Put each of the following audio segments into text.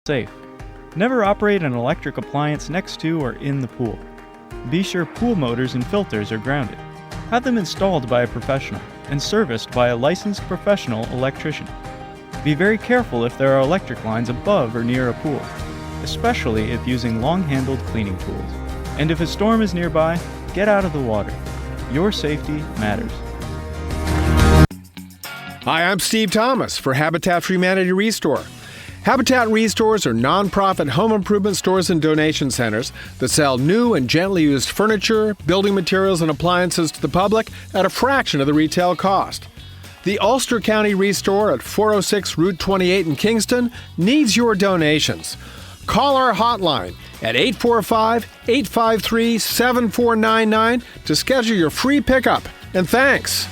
safe. Never operate an electric appliance next to or in the pool. Be sure pool motors and filters are grounded. Have them installed by a professional and serviced by a licensed professional electrician. Be very careful if there are electric lines above or near a pool, especially if using long-handled cleaning tools. And if a storm is nearby, get out of the water. Your safety matters. Hi, I'm Steve Thomas for Habitat for Humanity Restore. Habitat Restores are nonprofit home improvement stores and donation centers that sell new and gently used furniture, building materials, and appliances to the public at a fraction of the retail cost. The Ulster County Restore at 406 Route 28 in Kingston needs your donations. Call our hotline at 845-853-7499 to schedule your free pickup. And thanks.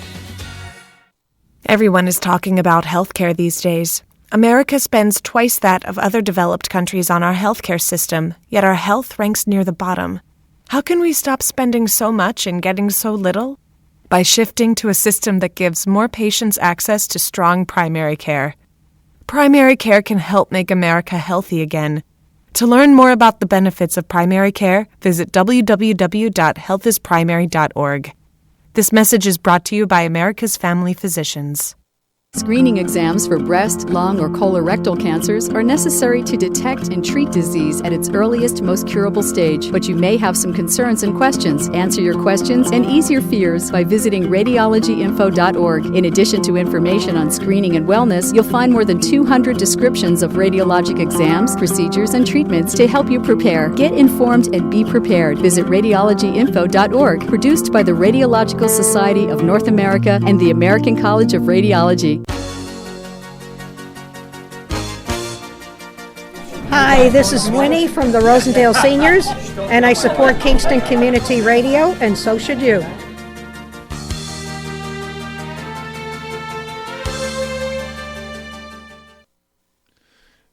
Everyone is talking about healthcare these days. America spends twice that of other developed countries on our healthcare system, yet our health ranks near the bottom. How can we stop spending so much and getting so little? By shifting to a system that gives more patients access to strong primary care. Primary care can help make America healthy again. To learn more about the benefits of primary care, visit www.healthisprimary.org. This message is brought to you by America's Family Physicians. Screening exams for breast, lung, or colorectal cancers are necessary to detect and treat disease at its earliest, most curable stage. But you may have some concerns and questions. Answer your questions and ease your fears by visiting radiologyinfo.org. In addition to information on screening and wellness, you'll find more than 200 descriptions of radiologic exams, procedures, and treatments to help you prepare. Get informed and be prepared. Visit radiologyinfo.org. Produced by the Radiological Society of North America and the American College of Radiology. Hi, this is Winnie from the Rosendale Seniors, and I support Kingston Community Radio, and so should you.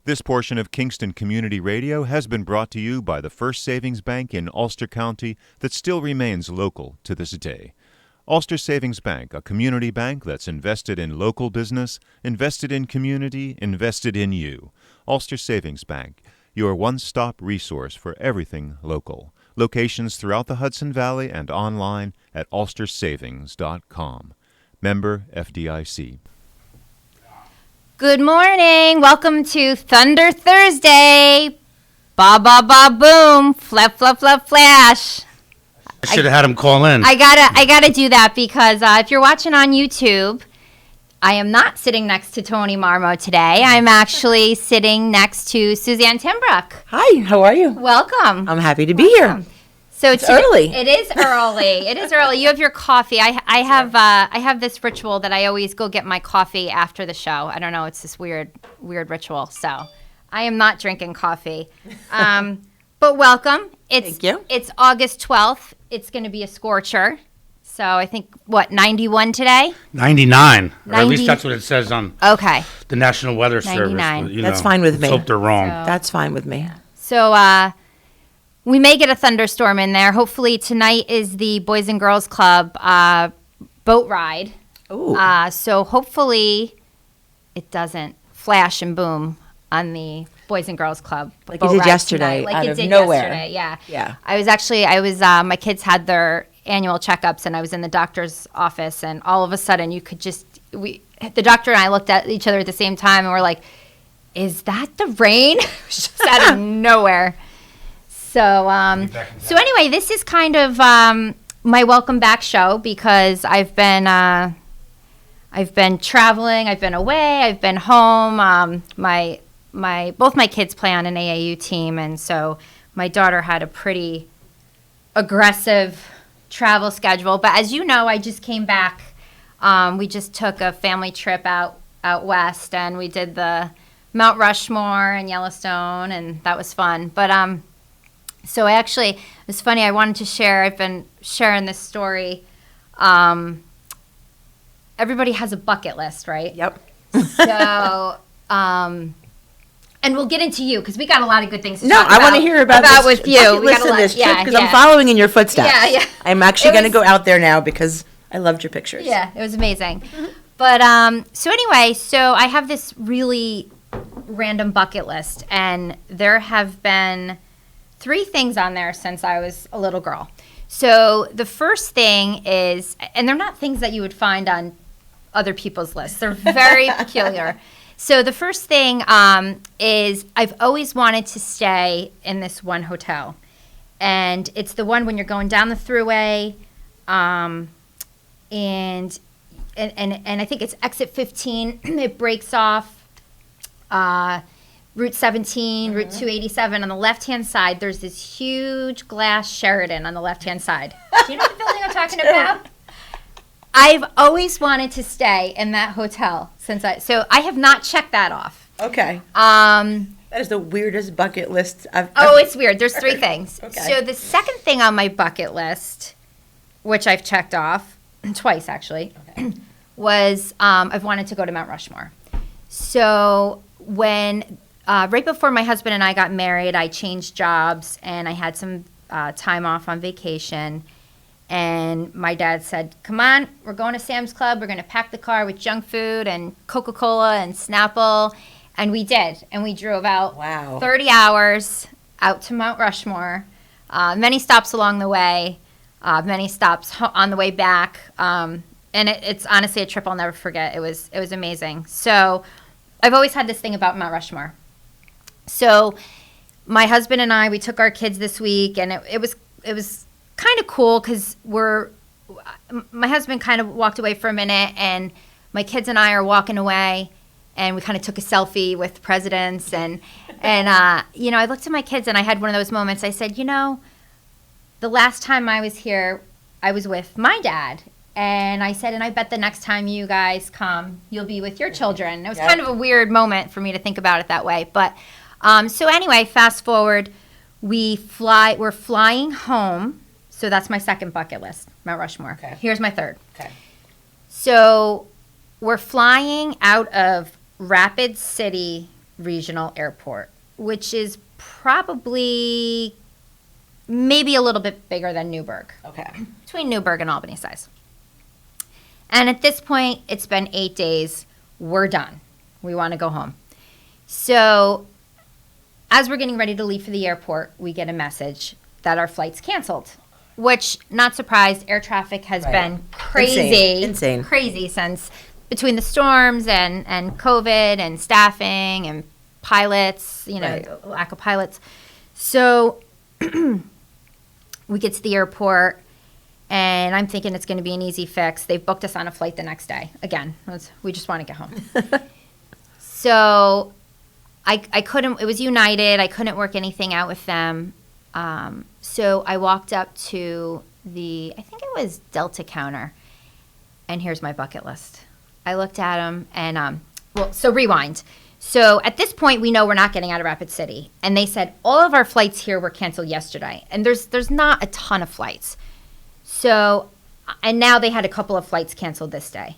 This portion of Kingston Community Radio has been brought to you by the First Savings Bank in Ulster County that still remains local to this day. Ulster Savings Bank, a community bank that's invested in local business, invested in community, invested in you. Ulster Savings Bank, your one-stop resource for everything local. Locations throughout the Hudson Valley and online at ulstersavings.com. Member FDIC. Good morning. Welcome to Thunder Thursday. Ba ba ba boom. Flap flap flap flash. I should have had him call in. I gotta do that because if you're watching on YouTube, I am not sitting next to Tony Marmo today. I'm actually sitting next to Suzanne Timbrouck. Hi, how are you? Welcome. I'm happy to be here. So it's early. It is early. It is early. You have your coffee. I have this ritual that I always go get my coffee after the show. I don't know. It's this weird ritual. So I am not drinking coffee. But welcome. Thank you. It's August 12th. It's going to be a scorcher. So I think, 91 today? 99. Or at least that's what it says on the National Weather 99. Service. That's fine with me. Let's hope they're wrong. That's fine with me. So we may get a thunderstorm in there. Hopefully tonight is the Boys and Girls Club boat ride. Ooh. So hopefully it doesn't flash and boom on the Boys and Girls Club. Like it did yesterday, like out it of did nowhere. Yesterday, yeah. Yeah. I was my kids had their annual checkups, and I was in the doctor's office, and all of a sudden you could the doctor and I looked at each other at the same time, and we're like, is that the rain? It was just out of nowhere. So, anyway, this is kind of my welcome back show because I've been traveling, I've been away, I've been home. Both my kids play on an AAU team, and so my daughter had a pretty aggressive travel schedule. But as you know, I just came back. We just took a family trip out west, and we did the Mount Rushmore and Yellowstone, and that was fun. But so it was funny. I wanted to share. I've been sharing this story. Everybody has a bucket list, right? Yep. So. And we'll get into you because we got a lot of good things to talk about. No, I want to hear about this, with you. Listen to this trip because I'm following in your footsteps. Yeah. I'm actually going to go out there now because I loved your pictures. Yeah, it was amazing. But so anyway, I have this really random bucket list, and there have been 3 things on there since I was a little girl. So the first thing is, and they're not things that you would find on other people's lists. They're very peculiar. So the first thing is I've always wanted to stay in this one hotel. And it's the one when you're going down the thruway, and I think it's exit 15. It breaks off Route 17, Route 287. On the left-hand side, there's this huge glass Sheraton on the left-hand side. Do you know the building I'm talking about? I've always wanted to stay in that hotel so I have not checked that off. Okay. That is the weirdest bucket list I've it's weird. There's 3 things. Okay. So the second thing on my bucket list, which I've checked off twice actually, was I've wanted to go to Mount Rushmore. So when right before my husband and I got married, I changed jobs and I had some time off on vacation. And my dad said, come on, we're going to Sam's Club. We're going to pack the car with junk food and Coca-Cola and Snapple. And we did. And we drove out 30 hours out to Mount Rushmore. Many stops along the way, many stops on the way back. And it's honestly a trip I'll never forget. It was amazing. So I've always had this thing about Mount Rushmore. So my husband and I, we took our kids this week, and it was kind of cool because my husband kind of walked away for a minute, and my kids and I are walking away, and we kind of took a selfie with presidents, and I looked at my kids and I had one of those moments. I said, the last time I was here, I was with my dad, and I said, and I bet the next time you guys come, you'll be with your children. It was kind of a weird moment for me to think about it that way, but so anyway, fast forward, we're flying home. So that's my second bucket list, Mount Rushmore. Okay. Here's my third. Okay. So we're flying out of Rapid City Regional Airport, which is probably maybe a little bit bigger than Newburgh. Okay. Between Newburgh and Albany size. And at this point, it's been 8 days. We're done. We want to go home. So as we're getting ready to leave for the airport, we get a message that our flight's canceled. Which, not surprised, air traffic has been crazy. Insane. Crazy since between the storms and COVID and staffing and pilots, lack of pilots. So we get to the airport, and I'm thinking it's going to be an easy fix. They've booked us on a flight the next day. Again, we just want to get home. So I couldn't, it was United. I couldn't work anything out with them. So I walked up to I think it was Delta counter, and here's my bucket list. I looked at them, and, so rewind. So at this point, we know we're not getting out of Rapid City. And they said, all of our flights here were canceled yesterday. And there's not a ton of flights. So, and now they had a couple of flights canceled this day.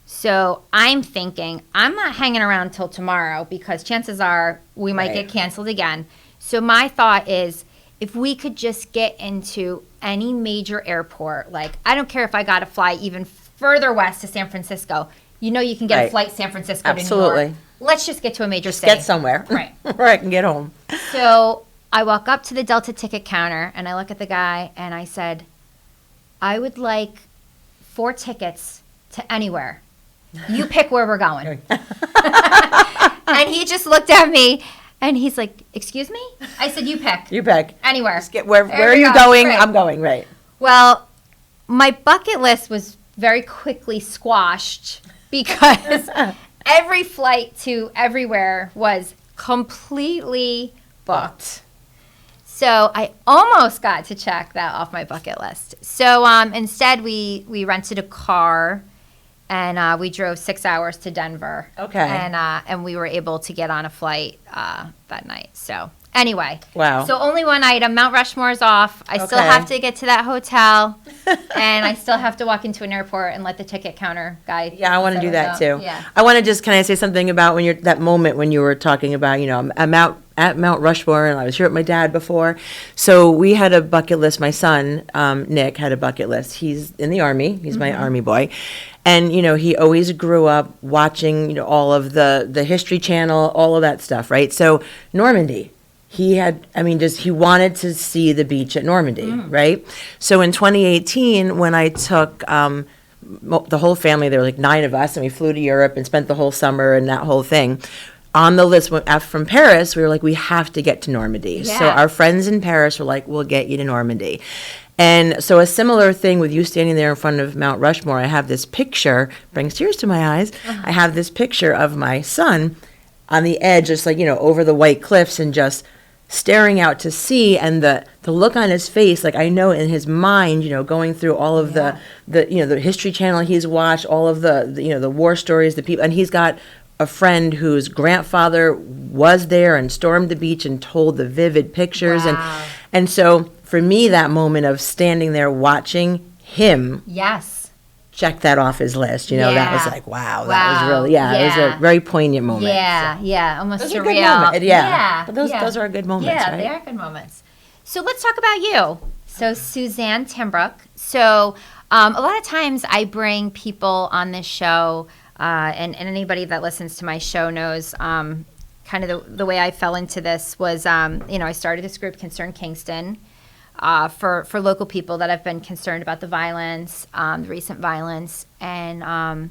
So I'm thinking, I'm not hanging around till tomorrow because chances are we might get canceled again. So my thought is, if we could just get into any major airport, like I don't care if I got to fly even further west to San Francisco. You can get a flight San Francisco to New York. Let's just get to a major city. Get somewhere. Right. Where I can get home. So I walk up to the Delta ticket counter, and I look at the guy, and I said, I would like 4 tickets to anywhere. You pick where we're going. And he just looked at me. And he's like, excuse me? I said, you pick. You pick. Anywhere. Just get where are you going? Right. I'm going, right. Well, my bucket list was very quickly squashed because every flight to everywhere was completely booked. So I almost got to check that off my bucket list. So instead, we rented a car. And we drove 6 hours to Denver. Okay. And we were able to get on a flight that night. So anyway. Wow. So only one item. Mount Rushmore's off. I still have to get to that hotel. And I still have to walk into an airport and let the ticket counter guy. Yeah, I want to do that too. Yeah. I want to just, can I say something about that moment when you were talking about, I'm out at Mount Rushmore, and I was here with my dad before. So we had a bucket list. My son, Nick, had a bucket list. He's in the Army. He's my Army boy. And, he always grew up watching, all of the History Channel, all of that stuff, right? So Normandy, he wanted to see the beach at Normandy, right? So in 2018, when I took the whole family, there were like 9 of us, and we flew to Europe and spent the whole summer and that whole thing. On the list from Paris, we were like, we have to get to Normandy. Yeah. So our friends in Paris were like, we'll get you to Normandy. And so a similar thing with you standing there in front of Mount Rushmore, I have this picture, brings tears to my eyes. I have this picture of my son on the edge, just like, over the white cliffs and just staring out to sea, and the look on his face, like I know in his mind, going through all of the History Channel he's watched, all of the war stories, the people, and he's got a friend whose grandfather was there and stormed the beach and told the vivid pictures. Wow. And so for me, that moment of standing there watching him, Yes. check that off his list, that was like, wow, that was really, it was Yeah. a very poignant moment. Yeah, almost Those are surreal. good moments. Yeah. Yeah. But those are good moments, Yeah, right? they are good moments. So let's talk about you. So Suzanne Timbrouck. So a lot of times I bring people on this show, and anybody that listens to my show knows kind of the way I fell into this was, I started this group, Concerned Kingston, for local people that have been concerned about the violence, the recent violence, and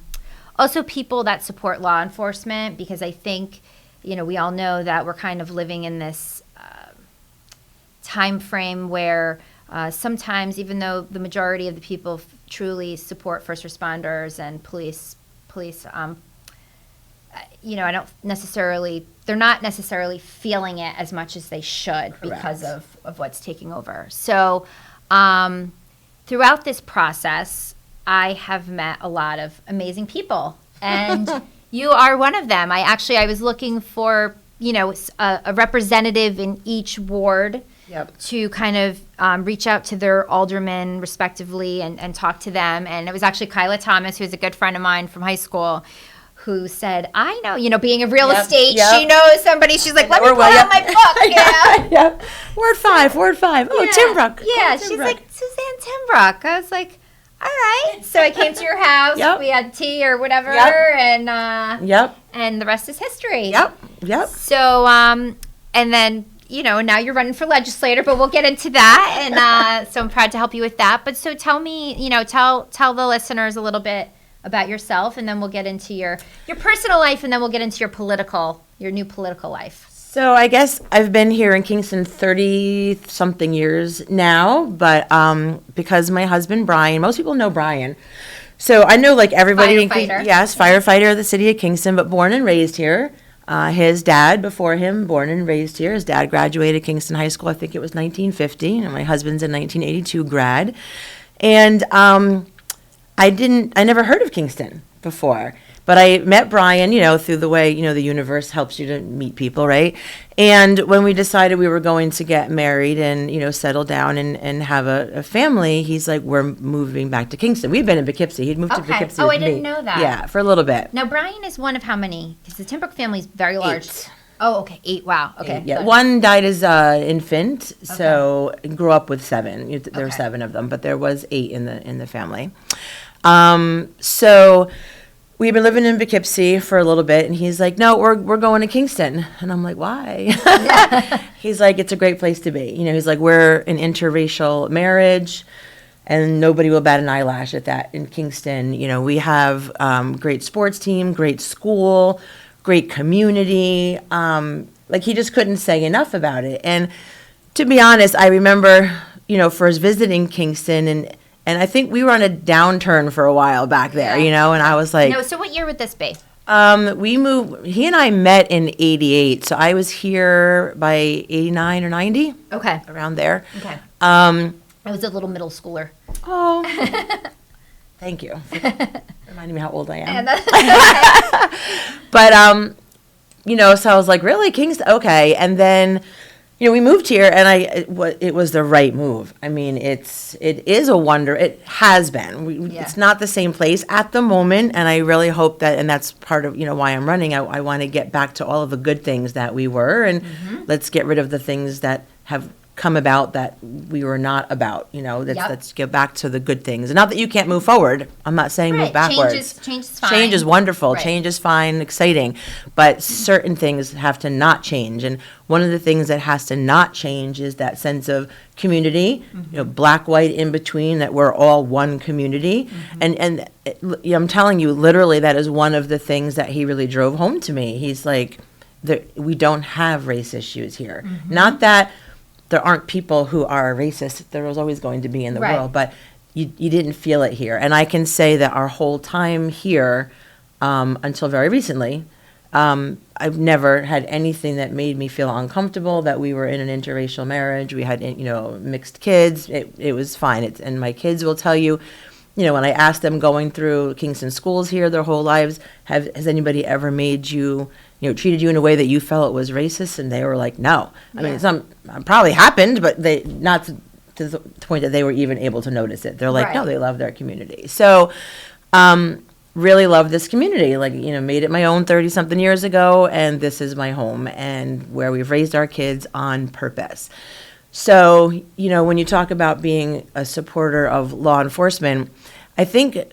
also people that support law enforcement, because I think, we all know that we're kind of living in this time frame where sometimes, even though the majority of the people truly support first responders and police, I don't necessarily, they're not necessarily feeling it as much as they should. Correct. Because of what's taking over. So throughout this process, I have met a lot of amazing people, and you are one of them. I was looking for, a representative in each ward. Yep. To kind of reach out to their aldermen respectively and talk to them. And it was actually Kyla Thomas, who's a good friend of mine from high school, who said, I know, being in real estate, she knows somebody. She's like, let me pull out my book. Yep. Ward 5. Oh, Timbrouck. Yeah, she's like, Suzanne Timbrouck. I was like, all right. So I came to your house. Yep. We had tea or whatever. Yep. And the rest is history. Yep. So, and then, now you're running for legislator, but we'll get into that. And so I'm proud to help you with that. But so tell me, tell the listeners a little bit about yourself, and then we'll get into your personal life, and then we'll get into your new political life. So I guess I've been here in Kingston 30-something years now, but because my husband, Brian, most people know Brian. So I know like everybody. Firefighter. Yes, firefighter of the city of Kingston, but born and raised here. His dad, before him, born and raised here. His dad graduated Kingston High School, I think it was 1950, and my husband's a 1982 grad. And I never heard of Kingston before, but I met Brian, through the way, the universe helps you to meet people, right? And when we decided we were going to get married and, settle down and have a family, he's like, we're moving back to Kingston. We've been in Poughkeepsie. He'd moved to Poughkeepsie Oh, with I didn't me. know that. Yeah, for a little bit. Now, Brian is one of how many? Because the Timbrouck family is very large. 8. Oh, okay. 8. Wow. Okay. 8, yeah. Good. One died as an infant, so grew up with 7. There were 7 of them, but there was 8 in the family. So we've been living in Poughkeepsie for a little bit, and he's like, no, we're going to Kingston. And I'm like, why? He's like, it's a great place to be. He's like, we're an interracial marriage, and nobody will bat an eyelash at that in Kingston. We have great sports team, great school, great community. He just couldn't say enough about it. And to be honest, I remember, first visiting Kingston, and I think we were on a downturn for a while back there, and I was like... No, so what year would this be? We moved, he and I met in 88, so I was here by 89 or 90. Okay. Around there. Okay. I was a little middle schooler. Oh. Thank you for reminding me how old I am. But, so I was like, really, Kingston? Okay. And then... we moved here, and it was the right move. I mean, it is a wonder. It has been. It's not the same place at the moment, and I really hope that, and that's part of, why I'm running. I want to get back to all of the good things that we were, and let's get rid of the things that have come about that we were not about, Yep. let's get back to the good things. And not that you can't move forward. I'm not saying move backwards. Change is fine. Change is wonderful. Right. Change is fine, exciting. But certain things have to not change. And one of the things that has to not change is that sense of community, black, white, in between, that we're all one community. And I'm telling you, literally, that is one of the things that he really drove home to me. He's like, we don't have race issues here. Not that there aren't people who are racist. There was always going to be in the Right. world, but you didn't feel it here. And I can say that our whole time here, until very recently, I've never had anything that made me feel uncomfortable, that we were in an interracial marriage. We had, mixed kids. It was fine. And my kids will tell you, when I asked them going through Kingston schools here their whole lives, has anybody ever made you, treated you in a way that you felt was racist? And they were like, no. I mean, some probably happened, but they not to the point that they were even able to notice it. They're like, Right. no, they love their community. So, really love this community. Like, made it my own 30-something years ago, and this is my home and where we've raised our kids on purpose. So, when you talk about being a supporter of law enforcement, I think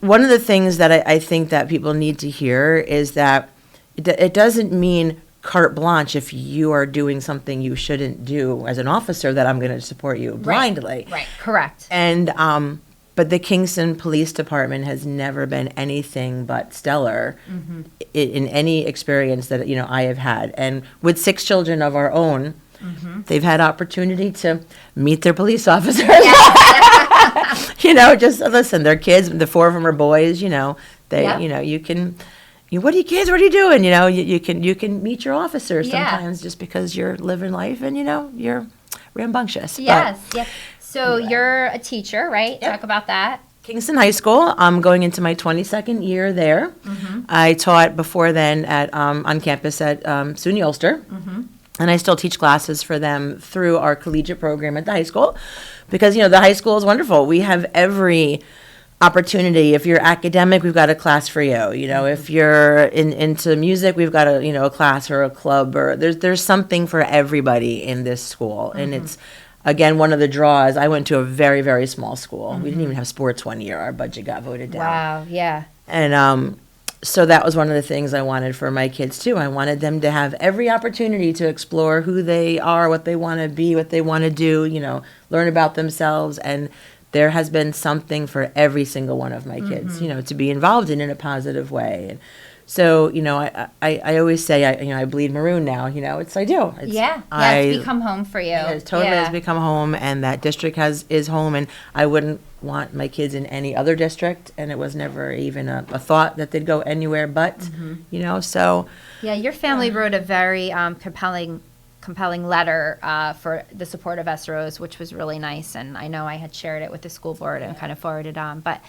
one of the things that I think that people need to hear is that it doesn't mean carte blanche if you are doing something you shouldn't do as an officer, that I'm going to support you blindly. Right. Correct. And but the Kingston Police Department has never been anything but stellar in any experience that I have had. And with 6 children of our own, they've had opportunity to meet their police officers. Just listen. They're kids. The 4 of them are boys. They you can. What are you kids? What are you doing? You can meet your officers sometimes just because you're living life and you're rambunctious. Yes. Yep. So you're a teacher, right? Yep. Talk about that. Kingston High School. I'm going into my 22nd year there. I taught before then at on campus at SUNY Ulster, and I still teach classes for them through our collegiate program at the high school, because the high school is wonderful. We have every opportunity. If you're academic, we've got a class for you. If you're into music, we've got a class or a club, or there's something for everybody in this school, and it's. Again, one of the draws, I went to a very, very small school. We didn't even have sports one year. Our budget got voted down. Wow, yeah. And so that was one of the things I wanted for my kids, too. I wanted them to have every opportunity to explore who they are, what they want to be, what they want to do, learn about themselves. And there has been something for every single one of my kids, to be involved in a positive way. And so, I always say, I bleed maroon now, I do. It's become home for you. It totally has become home, and that district is home, and I wouldn't want my kids in any other district, and it was never even a thought that they'd go anywhere but, so. Yeah, your family wrote a very compelling letter for the support of SROs, which was really nice, and I know I had shared it with the school board and kind of forwarded on, but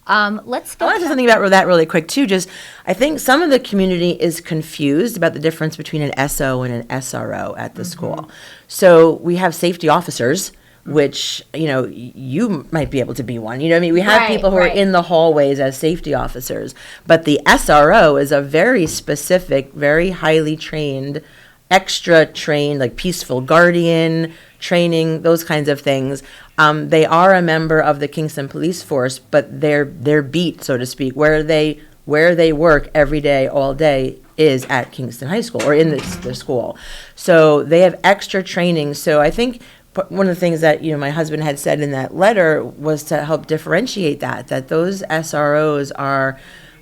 let's go. I want to say something about that really quick too. Just, I think some of the community is confused about the difference between an SO and an SRO at the school. So we have safety officers, which you might be able to be one. We have people who are in the hallways as safety officers, but the SRO is a very specific, very highly trained, extra trained, like peaceful guardian training, those kinds of things. They are a member of the Kingston Police Force, but their beat, so to speak, where they work every day, all day, is at Kingston High School or in the school. So they have extra training. So I think one of the things that my husband had said in that letter was to help differentiate that those SROs are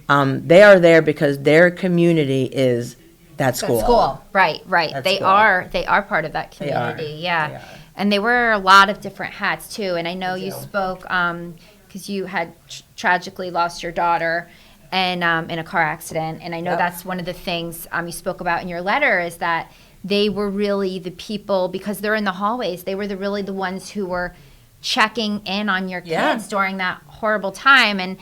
they are there because their community is that school. Right. They are part of that community. Yeah. And they wear a lot of different hats too. And I know you spoke because you had tragically lost your daughter and in a car accident. And I know that's one of the things you spoke about in your letter is that they were really the people, because they're in the hallways, they were really the ones who were checking in on your kids during that horrible time. And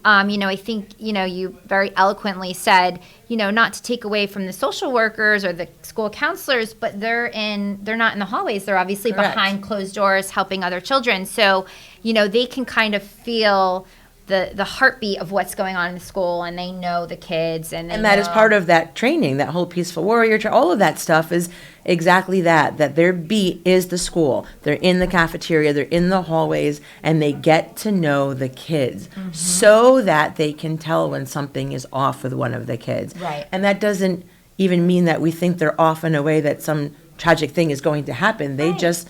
I think, you very eloquently said, not to take away from the social workers or the school counselors, but they're not in the hallways. They're obviously behind closed doors helping other children. So, they can kind of feel the heartbeat of what's going on in the school, and they know the kids, and that is part of that training, that whole peaceful warrior, all of that stuff is exactly that their beat is the school. They're in the cafeteria, they're in the hallways, and they get to know the kids so that they can tell when something is off with one of the kids. Right. And that doesn't even mean that we think they're off in a way that some tragic thing is going to happen. They just,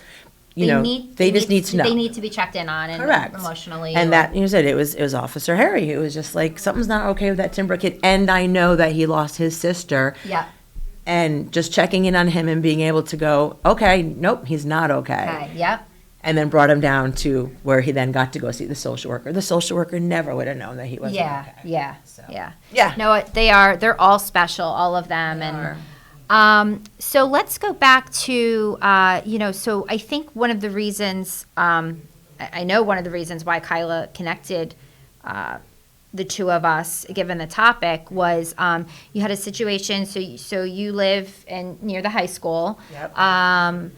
they just need to know. They need to be checked in on, and Correct. Emotionally. And that, you said, it was Officer Harry. It was just like, something's not okay with that Timbrouck kid. And I know that he lost his sister. Yeah. And just checking in on him and being able to go, okay, nope, he's not okay. Okay. Yep. And then brought him down to where he then got to go see the social worker. The social worker never would have known that he wasn't okay. Yeah. So. Yeah. Yeah. No, they're all special, all of them. So let's go back to, so I think one of the reasons, I know one of the reasons why Kyla connected the two of us, given the topic, was you had a situation, so you live near the high school. Yep.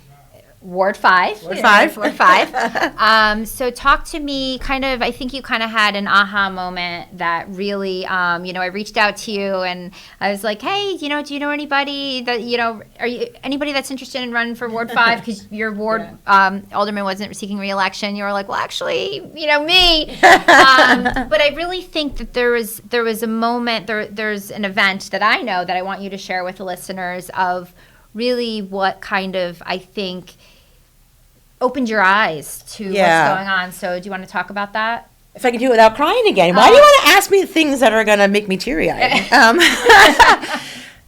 Ward 5. Ward 5. Ward 5. So talk to me, I think you kind of had an aha moment that really, I reached out to you and I was like, hey, do you know anybody that, anybody that's interested in running for Ward 5? Because your ward alderman wasn't seeking re-election. You were like, well, actually, me. But I really think that there was a moment, there's an event that I know that I want you to share with the listeners of really what kind of, I think, opened your eyes to what's going on. So do you want to talk about that? If I can do it without crying again. Why do you want to ask me things that are going to make me teary-eyed?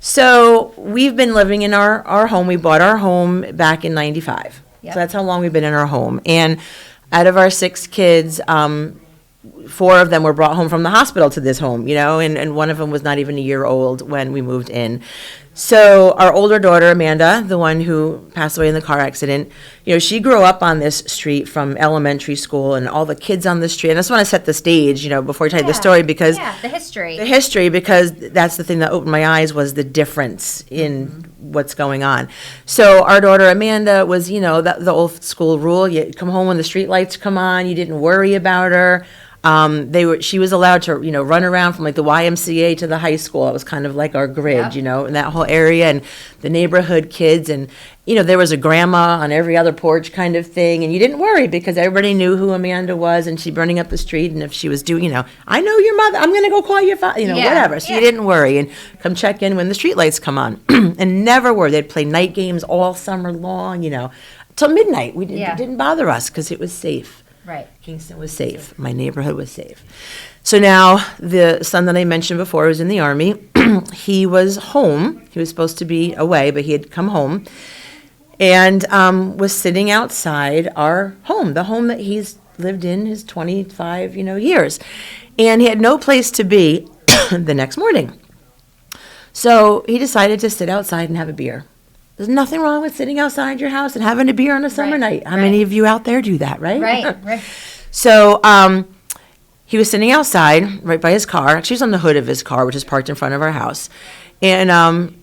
So we've been living in our home. We bought our home back in 95. Yep. So that's how long we've been in our home. And out of our 6 kids, 4 of them were brought home from the hospital to this home, and one of them was not even a year old when we moved in. So our older daughter, Amanda, the one who passed away in the car accident, she grew up on this street from elementary school and all the kids on the street. And I just want to set the stage, before I tell you the story, because the history. The history, because that's the thing that opened my eyes, was the difference in what's going on. So our daughter, Amanda, was, the old school rule. You come home when the street lights come on. You didn't worry about her. She was allowed to, run around from like the YMCA to the high school. It was kind of like our grid, in that whole area, and the neighborhood kids, and, there was a grandma on every other porch kind of thing, and you didn't worry because everybody knew who Amanda was, and she'd running up the street, and if she was doing, I know your mother, I'm going to go call your father, whatever. So you didn't worry, and come check in when the street lights come on, and never worry. They'd play night games all summer long, till midnight. It didn't bother us because it was safe. Right. Kingston was safe. My neighborhood was safe. So now the son that I mentioned before was in the Army. He was home. He was supposed to be away, but he had come home and was sitting outside our home, the home that he's lived in his 25, years. And he had no place to be the next morning. So he decided to sit outside and have a beer. There's nothing wrong with sitting outside your house and having a beer on a summer night. How many of you out there do that, right? Right. So he was sitting outside right by his car. Actually, he was on the hood of his car, which is parked in front of our house. And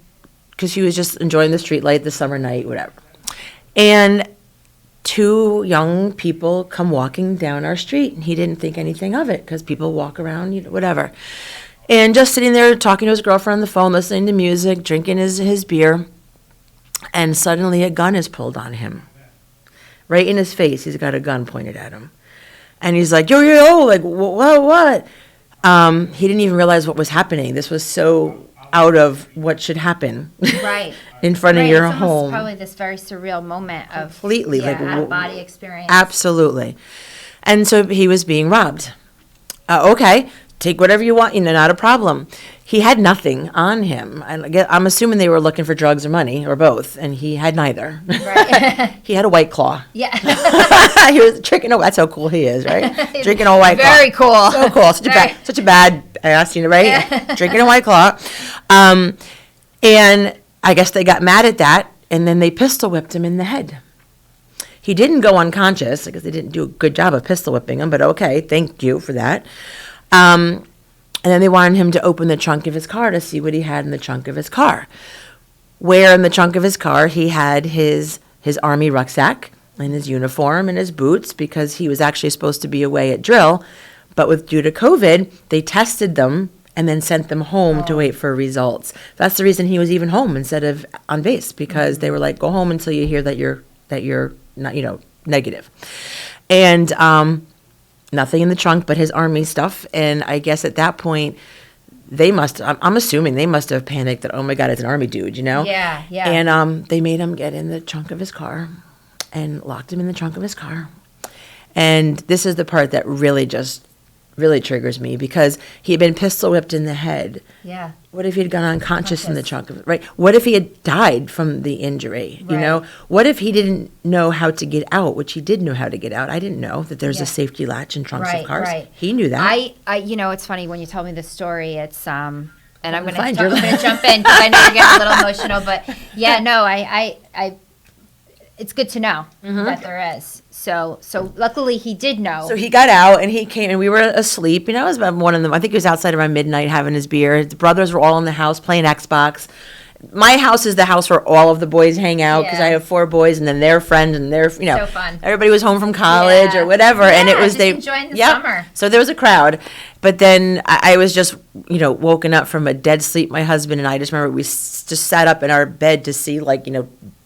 because he was just enjoying the street light, the summer night, whatever. And 2 young people come walking down our street. And he didn't think anything of it because people walk around, whatever. And just sitting there talking to his girlfriend on the phone, listening to music, drinking his beer. And suddenly a gun is pulled on him. Right in his face, he's got a gun pointed at him. And he's like, yo, like, what? He didn't even realize what was happening. This was so out of what should happen. Right. In front of your home. It's probably this very surreal moment of completely, out-of-body experience. Absolutely. And so he was being robbed. Okay, take whatever you want, not a problem. He had nothing on him. I'm assuming they were looking for drugs or money or both, and he had neither. Right. He had a White Claw. Yeah. He was drinking. That's how cool he is, right? Drinking a White Claw. Very cool. So cool. Such a bad ass, right? Yeah. Drinking a White Claw. And I guess they got mad at that, and then they pistol whipped him in the head. He didn't go unconscious because they didn't do a good job of pistol whipping him, but okay, thank you for that. And then they wanted him to open the trunk of his car to see what he had in the trunk of his car. Where in the trunk of his car he had his Army rucksack and his uniform and his boots, because he was actually supposed to be away at drill, But due to COVID, they tested them and then sent them home to wait for results. That's the reason he was even home instead of on base, because they were like, go home until you hear that you're not, negative. And nothing in the trunk but his Army stuff. And I guess at that point, I'm assuming they must have panicked that, oh my God, it's an Army dude, Yeah, yeah. And they made him get in the trunk of his car and locked him in the trunk of his car. And this is the part that really triggers me, because he had been pistol whipped in the head. Yeah. What if he had gone unconscious in the trunk of it, right? What if he had died from the injury, Right. What if he didn't know how to get out, which he did know how to get out. I didn't know that there's a safety latch in trunks of cars. Right. He knew that. I it's funny when you told me this story, it's and I'm going Fine, to jump in because I know you're getting a little emotional, but yeah, no, I it's good to know that there is. So luckily he did know. So he got out and he came, and we were asleep. It was about one of them. I think he was outside around midnight having his beer. The brothers were all in the house playing Xbox. My house is the house where all of the boys hang out, because I have 4 boys and then their friends and their, So fun. Everybody was home from college or whatever, and it was just enjoying the summer. So there was a crowd, but then I was just woken up from a dead sleep. My husband and I just remember we just sat up in our bed to see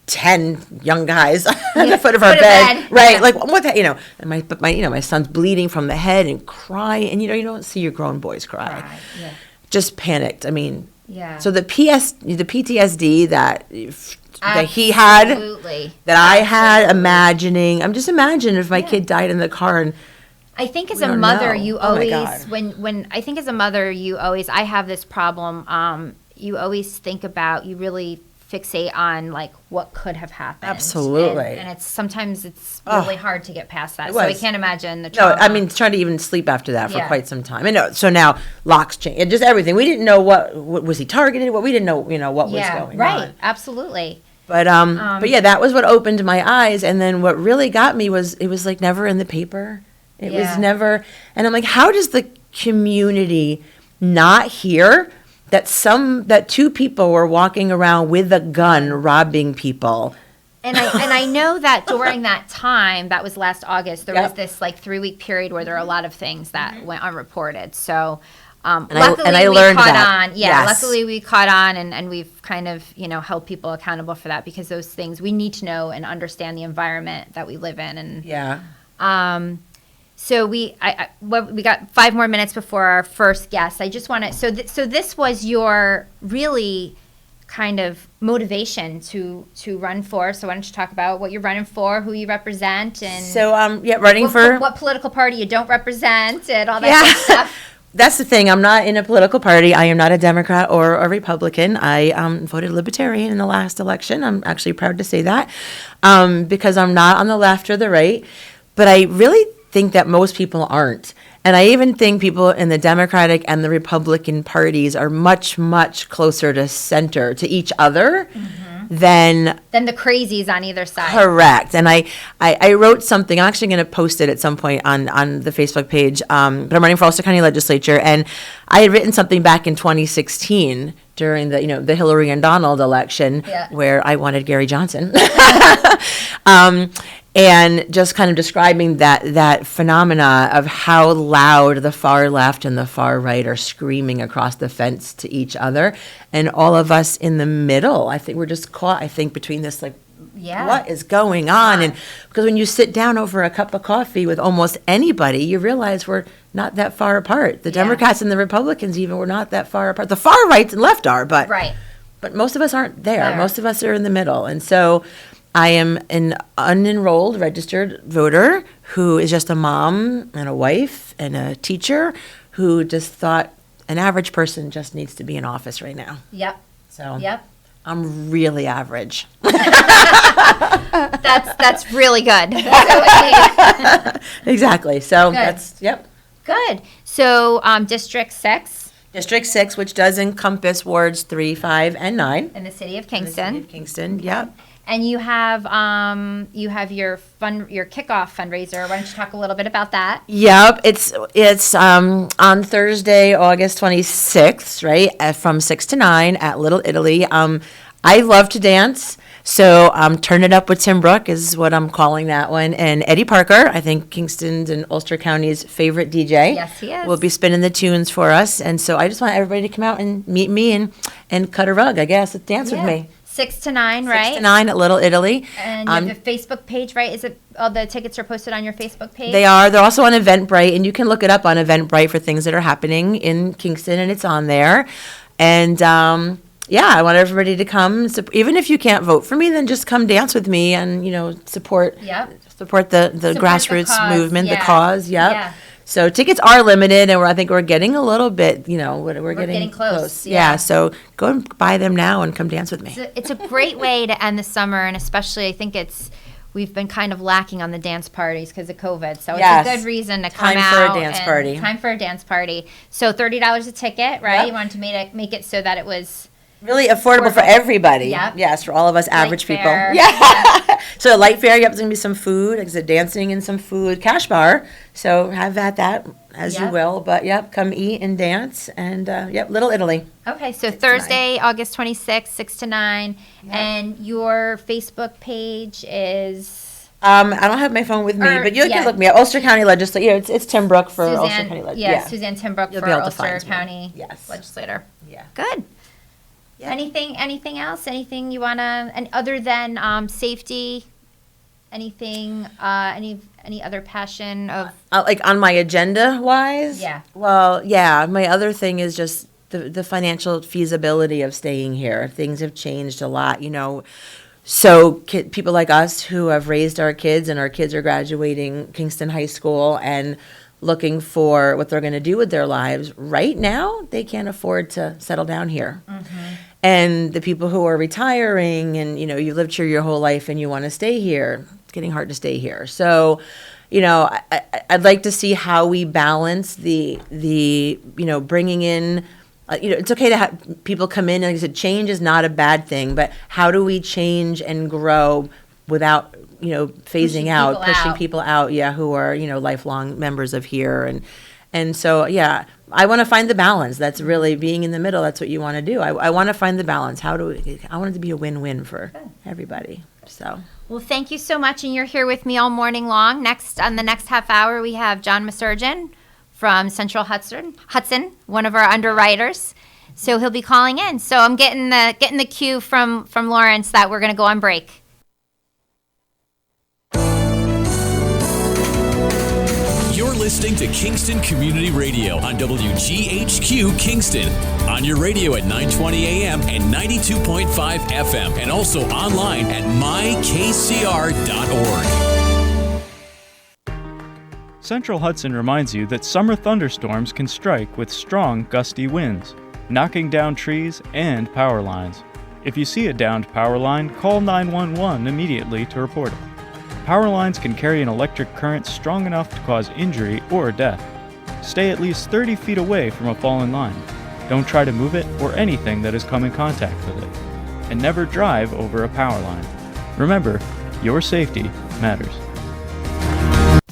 10 young guys at the foot of our bed. Right. Yeah. Like, what the, and my son's bleeding from the head and crying. And, you don't see your grown boys cry. Right. Yeah. Just panicked. I mean, Yeah. so the PTSD that he had, Absolutely. that I had, I'm just imagining if my kid died in the car. And I think as we a don't mother, know. you Oh my always, God. when I think as a mother, I have this problem. You always think about, you really fixate on what could have happened. Absolutely. And sometimes it's really hard to get past that. It So I was. can't imagine the No, trauma. I mean, trying to even sleep after that for Yeah. quite some time. And so now locks change, and just everything. We didn't know what was he targeted. What we didn't know, what was going right. on. Absolutely. But yeah, that was what opened my eyes. And then what really got me was it was never in the paper. It was never. And I'm like, how does the community not hear that 2 people were walking around with a gun robbing people? And I know that during that time, that was last August, there was this 3-week period where there are a lot of things that went unreported. So luckily I we learned caught that. on. Yeah, Yes. luckily we caught on, and we've kind of held people accountable for that, because those things we need to know and understand the environment that we live in. And Yeah. so we got 5 more minutes before our first guest. I just want to so this was your really kind of motivation to run for. So why don't you talk about what you're running for, who you represent, and So running for what political party you don't represent, and all that good stuff. That's the thing. I'm not in a political party. I am not a Democrat or a Republican. I voted Libertarian in the last election. I'm actually proud to say that, because I'm not on the left or the right. But I really think that most people aren't. And I even think people in the Democratic and the Republican parties are much, much closer to center, to each other, than the crazies on either side. correct. And I wrote something. I'm actually going to post it at some point on the Facebook page. But I'm running for Ulster County Legislature, and I had written something back in 2016 during the Hillary and Donald election, where I wanted Gary Johnson. And just kind of describing that phenomena of how loud the far left and the far right are screaming across the fence to each other, and all of us in the middle. I think we're just caught. I think between this what is going on? And because when you sit down over a cup of coffee with almost anybody, you realize we're not that far apart. The Democrats and the Republicans even were not that far apart. The far right and left are, but most of us aren't there. Most of us are in the middle, and so. I am an unenrolled registered voter who is just a mom and a wife and a teacher who just thought an average person just needs to be in office right now. Yep. So Yep. I'm really average. That's really good. That's Exactly. So Good. that's, good. So District 6 District 6, which does encompass wards 3, 5, and 9. in the city of Kingston. Yep. And you have your kickoff fundraiser. Why don't you talk a little bit about that? Yep, it's on Thursday, August 26th, right, from 6 to 9 at Little Italy. I love to dance, So Turn It Up with Timbrouck is what I'm calling that one. And Eddie Parker, I think Kingston's and Ulster County's favorite DJ. Yes, he is. Will be spinning the tunes for us. And so I just want everybody to come out and meet me and cut a rug, I guess, and dance with me. 6 to 9, right? 6 to 9 at Little Italy. And you have a Facebook page, right? Is it all the tickets are posted on your Facebook page? They are. They're also on Eventbrite, and you can look it up on Eventbrite for things that are happening in Kingston, and it's on there. And I want everybody to come. Even if you can't vote for me, then just come dance with me and support the grassroots movement, the cause. Yep. Yeah. So tickets are limited, and I think we're getting a little bit, we're getting close. Yeah. So go and buy them now and come dance with me. It's a great way to end the summer, and especially I think we've been kind of lacking on the dance parties because of COVID. So it's a good reason to come out. Time for a dance party. Time for a dance party. So $30 a ticket, right? Yep. You wanted to make it so that it was really affordable for everybody. Yep. Yes, for all of us average light people. Fare. Yeah. So light fare, there's going to be some food, like I said, dancing and some food, cash bar. So have at that as you will. But come eat and dance. And Little Italy. Okay, so Thursday, August 26th, 6 to 9. Yep. And your Facebook page is? I don't have my phone with me, but you can look me up. Ulster County Legislator. It's Timbrouck for Suzanne, Ulster County Legislator. Suzanne Timbrouck for Ulster County Legislator. Yeah. Good. Yeah. Anything else? Anything you wanna? And other than safety, anything? Any other passion of? Like on my agenda wise? Yeah. Well, yeah. My other thing is just the financial feasibility of staying here. Things have changed a lot, So people like us who have raised our kids and our kids are graduating Kingston High School and looking for what they're going to do with their lives right now, they can't afford to settle down here. Mm-hmm. And the people who are retiring and, you've lived here your whole life and you want to stay here, it's getting hard to stay here. So, I'd like to see how we balance the bringing in, it's okay to have people come in. Like I said, change is not a bad thing, but how do we change and grow without, phasing out, pushing people out, who are, lifelong members of here. And so, I want to find the balance. That's really being in the middle. That's what you want to do. I want to find the balance. I want it to be a win-win for everybody. So. Well, thank you so much. And you're here with me all morning long. On the next half hour, we have John Masurgeon from Central Hudson, one of our underwriters. So he'll be calling in. So I'm getting the cue from Lawrence that we're going to go on break. You're listening to Kingston Community Radio on WGHQ Kingston. On your radio at 920 AM and 92.5 FM. And also online at mykcr.org. Central Hudson reminds you that summer thunderstorms can strike with strong, gusty winds, knocking down trees and power lines. If you see a downed power line, call 911 immediately to report it. Power lines can carry an electric current strong enough to cause injury or death. Stay at least 30 feet away from a fallen line. Don't try to move it or anything that has come in contact with it. And never drive over a power line. Remember, your safety matters.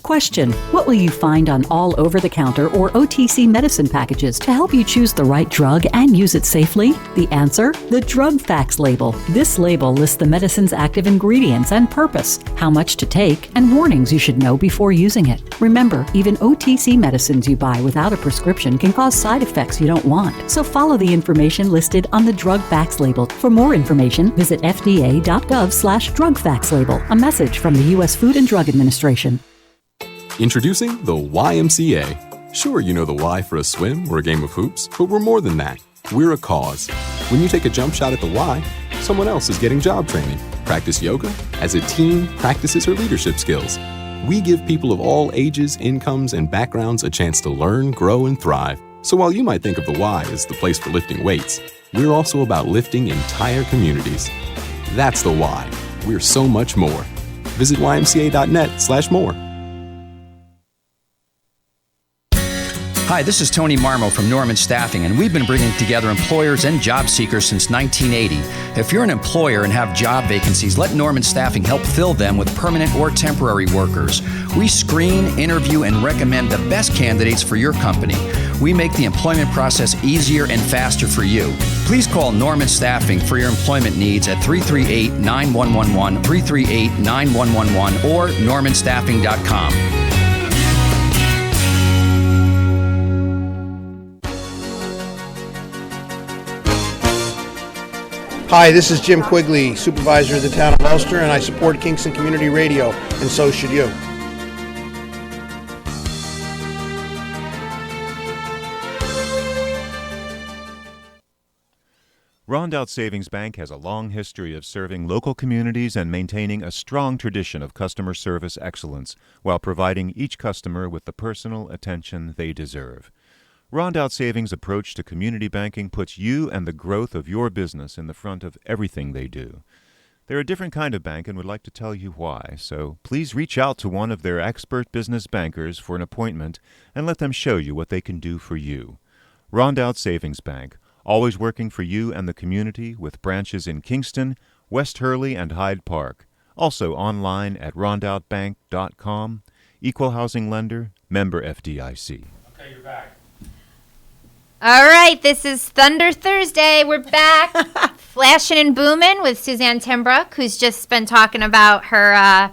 Question: what will you find on all over-the-counter or OTC medicine packages to help you choose the right drug and use it safely? The answer: the drug facts label. This label lists the medicine's active ingredients and purpose, how much to take, and warnings you should know before using it. Remember, even OTC medicines you buy without a prescription can cause side effects you don't want. So follow the information listed on the drug facts label. For more information, visit fda.gov/drug facts label. A message from the U.S. Food and Drug Administration. Introducing the YMCA. Sure, you know the Y for a swim or a game of hoops, but we're more than that. We're a cause. When you take a jump shot at the Y, someone else is getting job training. Practice yoga as a team practices her leadership skills. We give people of all ages, incomes, and backgrounds a chance to learn, grow, and thrive. So while you might think of the Y as the place for lifting weights, we're also about lifting entire communities. That's the Y. We're so much more. Visit ymca.net/more. Hi, this is Tony Marmo from Norman Staffing, and we've been bringing together employers and job seekers since 1980. If you're an employer and have job vacancies, let Norman Staffing help fill them with permanent or temporary workers. We screen, interview, and recommend the best candidates for your company. We make the employment process easier and faster for you. Please call Norman Staffing for your employment needs at 338-9111, 338-9111, or normanstaffing.com. Hi, this is Jim Quigley, Supervisor of the Town of Ulster, and I support Kingston Community Radio, and so should you. Rondout Savings Bank has a long history of serving local communities and maintaining a strong tradition of customer service excellence while providing each customer with the personal attention they deserve. Rondout Savings' approach to community banking puts you and the growth of your business in the front of everything they do. They're a different kind of bank and would like to tell you why, so please reach out to one of their expert business bankers for an appointment and let them show you what they can do for you. Rondout Savings Bank, always working for you and the community with branches in Kingston, West Hurley, and Hyde Park. Also online at rondoutbank.com. Equal housing lender, member FDIC. Okay, you're back. All right, this is Thunder Thursday. We're back, flashing and booming with Suzanne Timbrouck, who's just been talking about her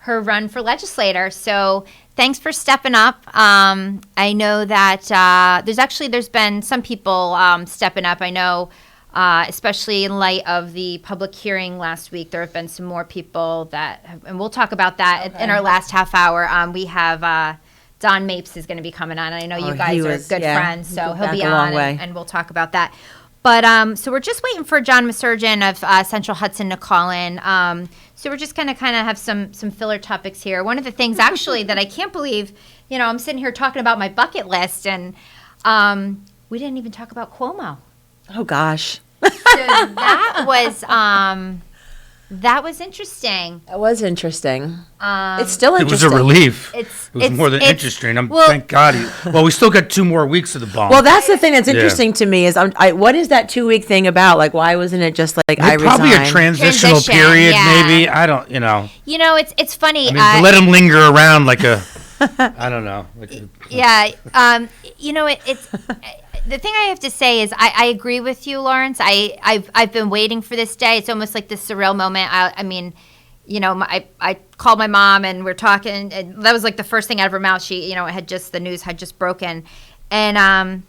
run for legislator. So thanks for stepping up. I know that there's been some people stepping up. I know, especially in light of the public hearing last week, there have been some more people and we'll talk about that in our last half hour. We have Don Mapes is going to be coming on. I know you guys are good friends, so he'll be on, and we'll talk about that. But so we're just waiting for John Masurgeon of Central Hudson to call in. So we're just going to kind of have some filler topics here. One of the things, actually, that I can't believe, I'm sitting here talking about my bucket list, and we didn't even talk about Cuomo. Oh, gosh. So that was interesting. That was interesting. It's still interesting. It was a relief. It was more than interesting. Thank God. We still got 2 more weeks of the bomb. Well, that's the thing that's interesting to me is what is that 2-week thing about? Like, why wasn't it just like I resign? Probably a transitional period, maybe. I don't, It's funny. Let him linger around like a, I don't know. It's the thing I have to say is I agree with you, Lawrence. I've been waiting for this day. It's almost like this surreal moment. I called my mom and we're talking, and that was like the first thing out of her mouth. She, the news had just broken, and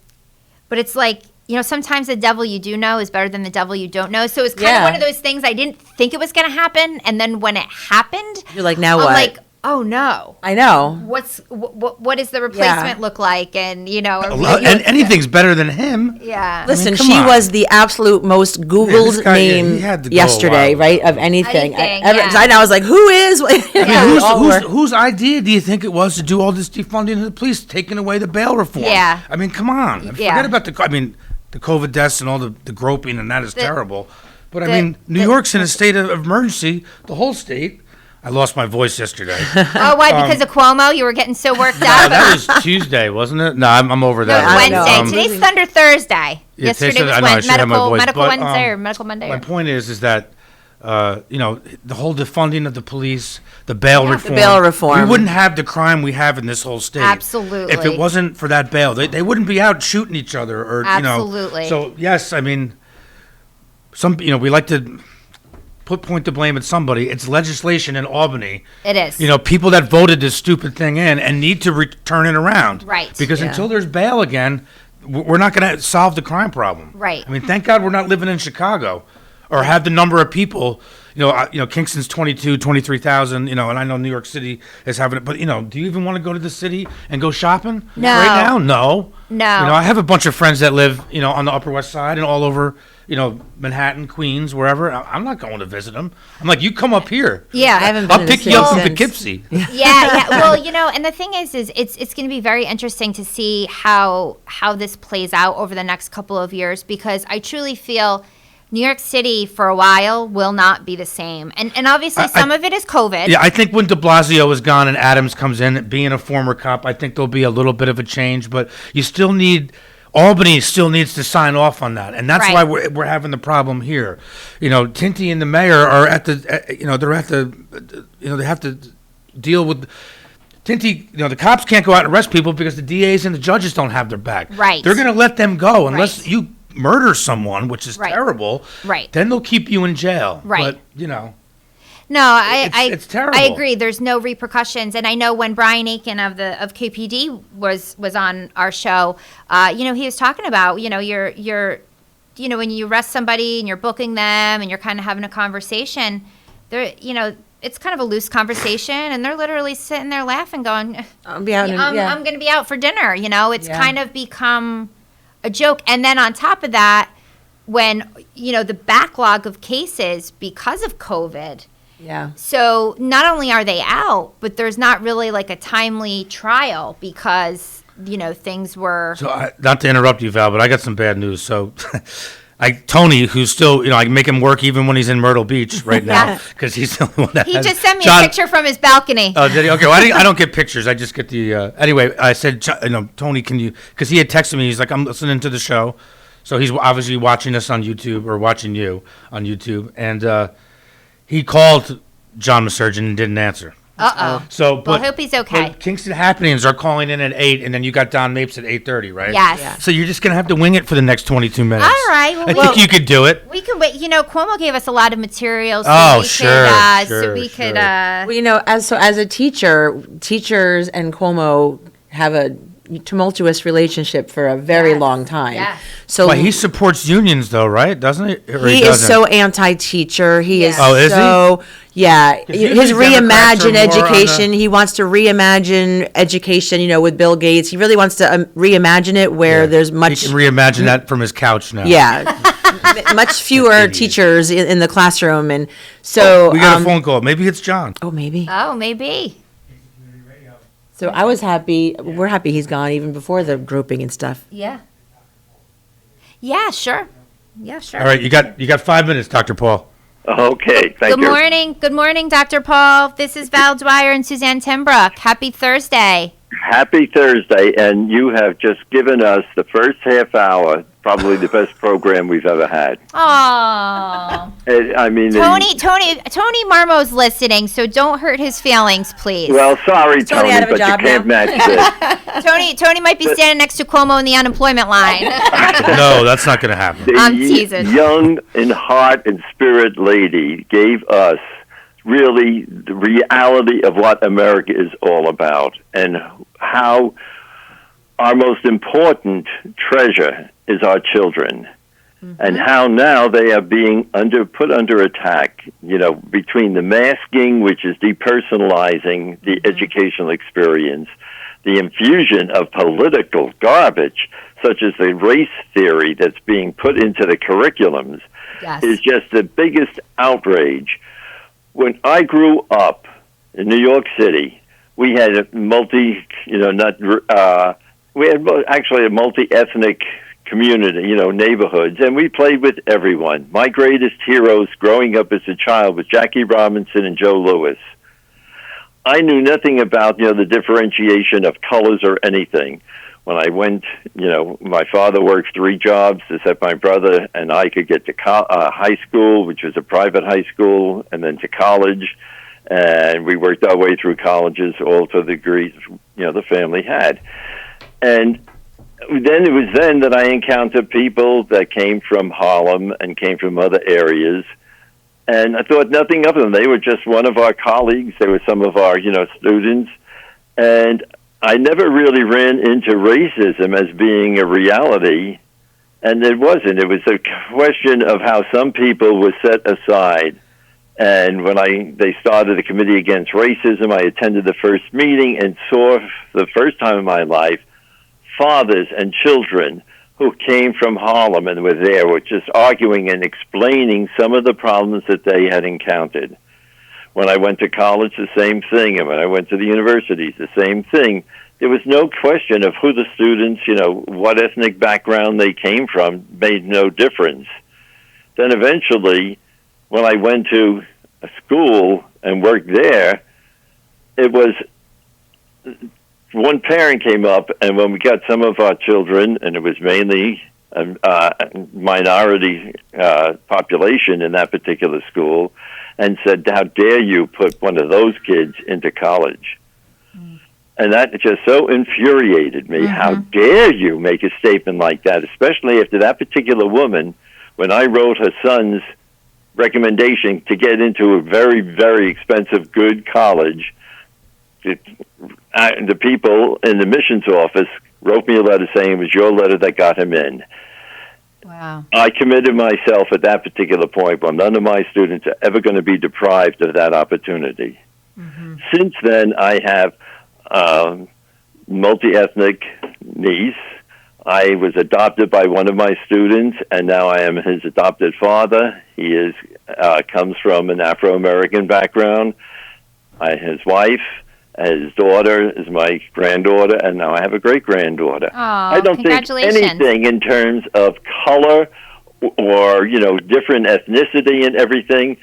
but it's like, sometimes the devil you do know is better than the devil you don't know. So it's kind of one of those things. I didn't think it was going to happen, and then when it happened, you're like, now what? I'm like, oh no! I know. What does the replacement look like? And and anything's better than him. Yeah. Listen, she was the absolute most Googled name yesterday, right? Of anything. I was like, who is? Whose idea do you think it was to do all this defunding of the police, taking away the bail reform? Yeah. I mean, come on. Forget about the COVID deaths and all the groping, and that is terrible. But New York's in a state of emergency. The whole state. I lost my voice yesterday. Oh, why? Because of Cuomo? You were getting so worked up? No, that was Tuesday, wasn't it? No, I'm over that. No, Wednesday. Today's Thunder Thursday. Yesterday was medical Wednesday or medical Monday. My point is that, the whole defunding of the police, the bail reform. The bail reform. We wouldn't have the crime we have in this whole state. Absolutely. If it wasn't for that bail. They wouldn't be out shooting each other. Or Absolutely. So, yes, we like to point the blame at somebody. It's legislation in Albany. It is. People that voted this stupid thing in and need to turn it around. Right. Because until there's bail again, we're not going to solve the crime problem. Right. Thank God we're not living in Chicago or have the number of people. Kingston's 23,000, and I know New York City is having it. But, do you even want to go to the city and go shopping No. right now? No. No. I have a bunch of friends that live, on the Upper West Side and all over, Manhattan, Queens, wherever. I'm not going to visit them. I'm like, you come up here. Yeah. I haven't been I'll pick you up from Poughkeepsie. Yeah. Well, and the thing is it's going to be very interesting to see how this plays out over the next couple of years, because I truly feel New York City for a while will not be the same. And obviously some of it is COVID. Yeah, I think when de Blasio is gone and Adams comes in, being a former cop, I think there'll be a little bit of a change, but you still need Albany still needs to sign off on that, and that's why we're having the problem here. Tinty and the mayor are at the, they have to deal with Tinty. The cops can't go out and arrest people because the DAs and the judges don't have their back. Right. They're going to let them go unless you murder someone, which is terrible, then they'll keep you in jail. Right. But, you know. No, It's terrible. I agree. There's no repercussions, and I know when Brian Aiken of KPD was on our show, he was talking about, you're when you arrest somebody and you're booking them and you're kind of having a conversation, it's kind of a loose conversation, and they're literally sitting there laughing, going, I'm going to be out for dinner. It's kind of become a joke. And then on top of that, when, the backlog of cases because of COVID. Yeah. So not only are they out, but there's not really like a timely trial because, things were. So not to interrupt you, Val, but I got some bad news. So Tony, who's still, I make him work even when he's in Myrtle Beach right now because he's the one that He just sent me a picture from his balcony. Oh, did he? Okay, well, I don't get pictures. I just get the, anyway, I said, Tony, can you, because he had texted me, he's like, I'm listening to the show. So he's obviously watching us on YouTube or watching you on YouTube. And he called John Masurgeon and didn't answer. Uh-oh. So, I hope he's okay. But Kingston Happenings are calling in at 8, and then you got Don Mapes at 8:30, right? Yes. Yeah. So you're just going to have to wing it for the next 22 minutes. All right. Well, I think you could do it. We could wait. Cuomo gave us a lot of materials. So so we could. Well, as a teacher, teachers and Cuomo have a tumultuous relationship for a very long time. Yeah. So he supports unions, though, right? Doesn't he? Or he is so anti-teacher. He is Oh, is so he? Yeah. Usually His Democrats are reimagine more on education. He wants to reimagine education. With Bill Gates, he really wants to reimagine it where there's much. He can reimagine that from his couch now. Yeah. Much fewer teachers in the classroom, and so we got a phone call. Maybe it's John. Oh, maybe. Oh, maybe. So I was happy. We're happy he's gone even before the grouping and stuff. Yeah. Yeah, sure. Yeah, sure. All right, you got 5 minutes, Dr. Paul. Okay, thank you. Good morning, Dr. Paul. This is Val Dwyer and Suzanne Timbrouck. Happy Thursday. Happy Thursday, and you have just given us the first half hour, probably the best program we've ever had. Oh. I mean, Tony Marmo's listening, so don't hurt his feelings, please. Well, sorry, Tony, but you can't match this. Tony might be standing next to Cuomo in the unemployment line. No, that's not going to happen. I'm teasing. Young in heart and spirit lady gave us really the reality of what America is all about and how our most important treasure is our children, and how now they are being put under attack, between the masking, which is depersonalizing the educational experience, the infusion of political garbage, such as the race theory that's being put into the curriculums, is just the biggest outrage. When I grew up in New York City, we had a actually a multi-ethnic community, neighborhoods, and we played with everyone. My greatest heroes growing up as a child was Jackie Robinson and Joe Louis. I knew nothing about, the differentiation of colors or anything. When I went, my father worked 3 jobs to set my brother and I could get to high school, which was a private high school, and then to college. And we worked our way through colleges, all to the degrees, the family had. And then it was then that I encountered people that came from Harlem and came from other areas. And I thought nothing of them. They were just one of our colleagues. They were some of our, students. And I never really ran into racism as being a reality, and it wasn't. It was a question of how some people were set aside. And when they started the Committee Against Racism, I attended the first meeting and saw for the first time in my life fathers and children who came from Harlem and were there, were just arguing and explaining some of the problems that they had encountered. When I went to college, the same thing. And when I went to the universities, the same thing. There was no question of who the students, what ethnic background they came from, made no difference. Then eventually, when I went to a school and worked there, it was one parent came up, and when we got some of our children, and it was mainly a minority population in that particular school, and said, "How dare you put one of those kids into college?" And that just so infuriated me. How dare you make a statement like that, especially after that particular woman, when I wrote her son's recommendation to get into a very, very expensive, good college, the people in the admissions office wrote me a letter saying it was your letter that got him in. Wow. I committed myself at that particular point, well, none of my students are ever going to be deprived of that opportunity. Since then, I have multi-ethnic niece. I was adopted by one of my students, and now I am his adopted father. He is comes from an Afro-American background. His wife, his daughter is my granddaughter, and now I have a great-granddaughter. I don't think anything in terms of color or, different ethnicity and everything.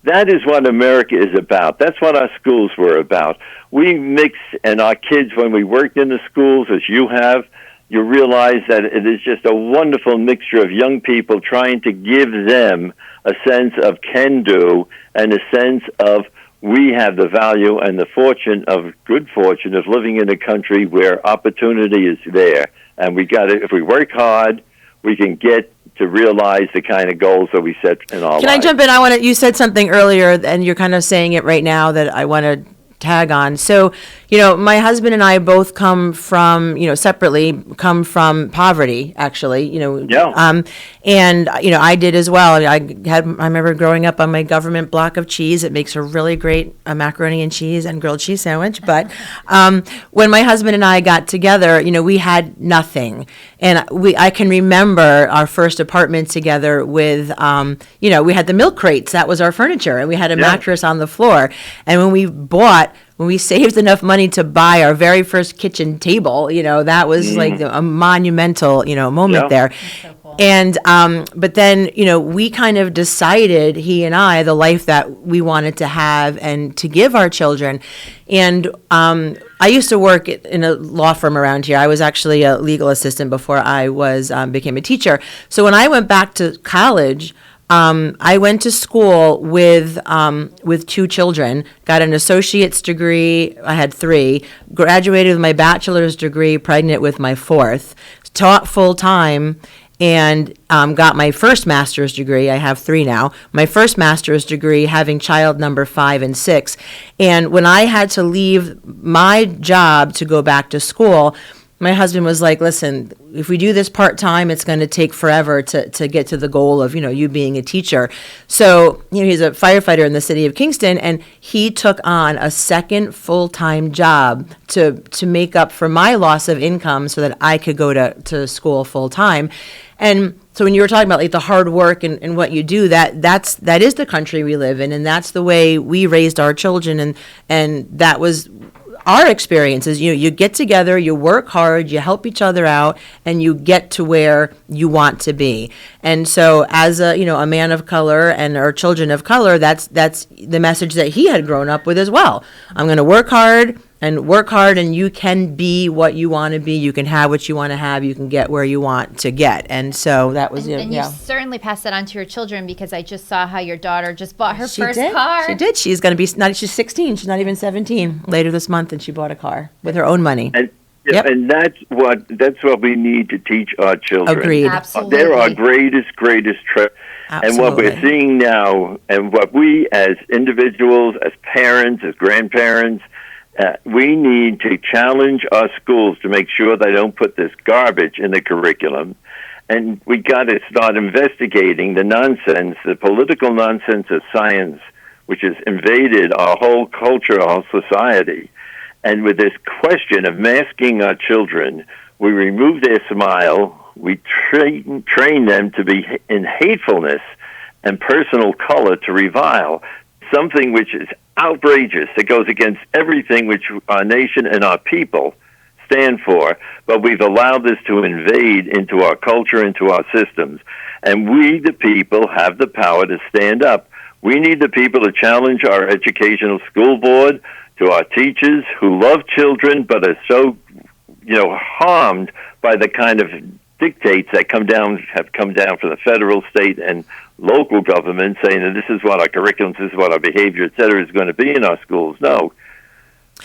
That is what America is about. That's what our schools were about. We mix, and our kids, when we worked in the schools, as you have, you realize that it is just a wonderful mixture of young people trying to give them a sense of can-do and a sense of we have the value and the good fortune of living in a country where opportunity is there. And if we work hard, we can get to realize the kind of goals that we set in our lives. Can I jump in? You said something earlier, and you're kind of saying it right now that I want to tag on. So, my husband and I both come from, separately come from poverty, actually, and, I did as well. I remember growing up on my government block of cheese. It makes a really great macaroni and cheese and grilled cheese sandwich. But when my husband and I got together, we had nothing. And I can remember our first apartment together with, we had the milk crates. That was our furniture. And we had a mattress on the floor. And when we saved enough money to buy our very first kitchen table, that was like a monumental, moment there. So cool. And, but then, we kind of decided, he and I, the life that we wanted to have and to give our children. And I used to work in a law firm around here. I was actually a legal assistant before I became a teacher. So when I went back to college, I went to school with 2 children, got an associate's degree, I had 3, graduated with my bachelor's degree, pregnant with my 4th, taught full-time, and got my first master's degree. I have 3 now. My first master's degree having child number 5 and 6. And when I had to leave my job to go back to school, my husband was like, listen, if we do this part-time, it's going to take forever to get to the goal of, you being a teacher. So, he's a firefighter in the city of Kingston, and he took on a second full-time job to make up for my loss of income so that I could go to school full-time. And so when you were talking about like the hard work and what you do, that is the country we live in, and that's the way we raised our children, and that was our experiences. You get together, you work hard, you help each other out, and you get to where you want to be. And so as a man of color and our children of color, that's the message that he had grown up with as well. I'm going to work hard, and you can be what you want to be. You can have what you want to have. You can get where you want to get. And so that was and you certainly pass that on to your children, because I just saw how your daughter just bought her first car. She did. She's going to be she's 16. She's not even 17 later this month, and she bought a car with her own money. And that's what we need to teach our children. Agreed. Absolutely. They're our greatest treasure. And what we're seeing now, and what we as individuals, as parents, as grandparents, we need to challenge our schools to make sure they don't put this garbage in the curriculum. And we got to start investigating the nonsense, the political nonsense of science, which has invaded our whole culture, our whole society. And with this question of masking our children, we remove their smile, we train them to be in hatefulness and personal color to revile, something which is outrageous, that goes against everything which our nation and our people stand for, but we've allowed this to invade into our culture, into our systems. And we, the people, have the power to stand up. We need the people to challenge our educational school board, to our teachers who love children but are so, harmed by the kind of dictates that have come down from the federal, state, and local government saying that this is what our curriculum, this is what our behavior, et cetera, is going to be in our schools. No.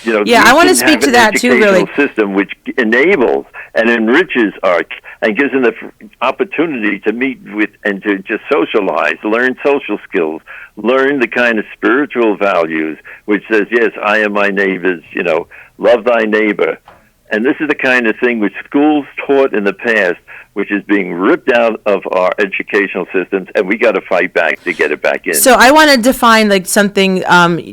Yeah, I want to speak to that too, really. System which enables and enriches art and gives them the opportunity to meet with and to just socialize, learn social skills, learn the kind of spiritual values which says, yes, I am my neighbor's, love thy neighbor. And this is the kind of thing which schools taught in the past, which is being ripped out of our educational systems, and we got to fight back to get it back in. So I want to define something,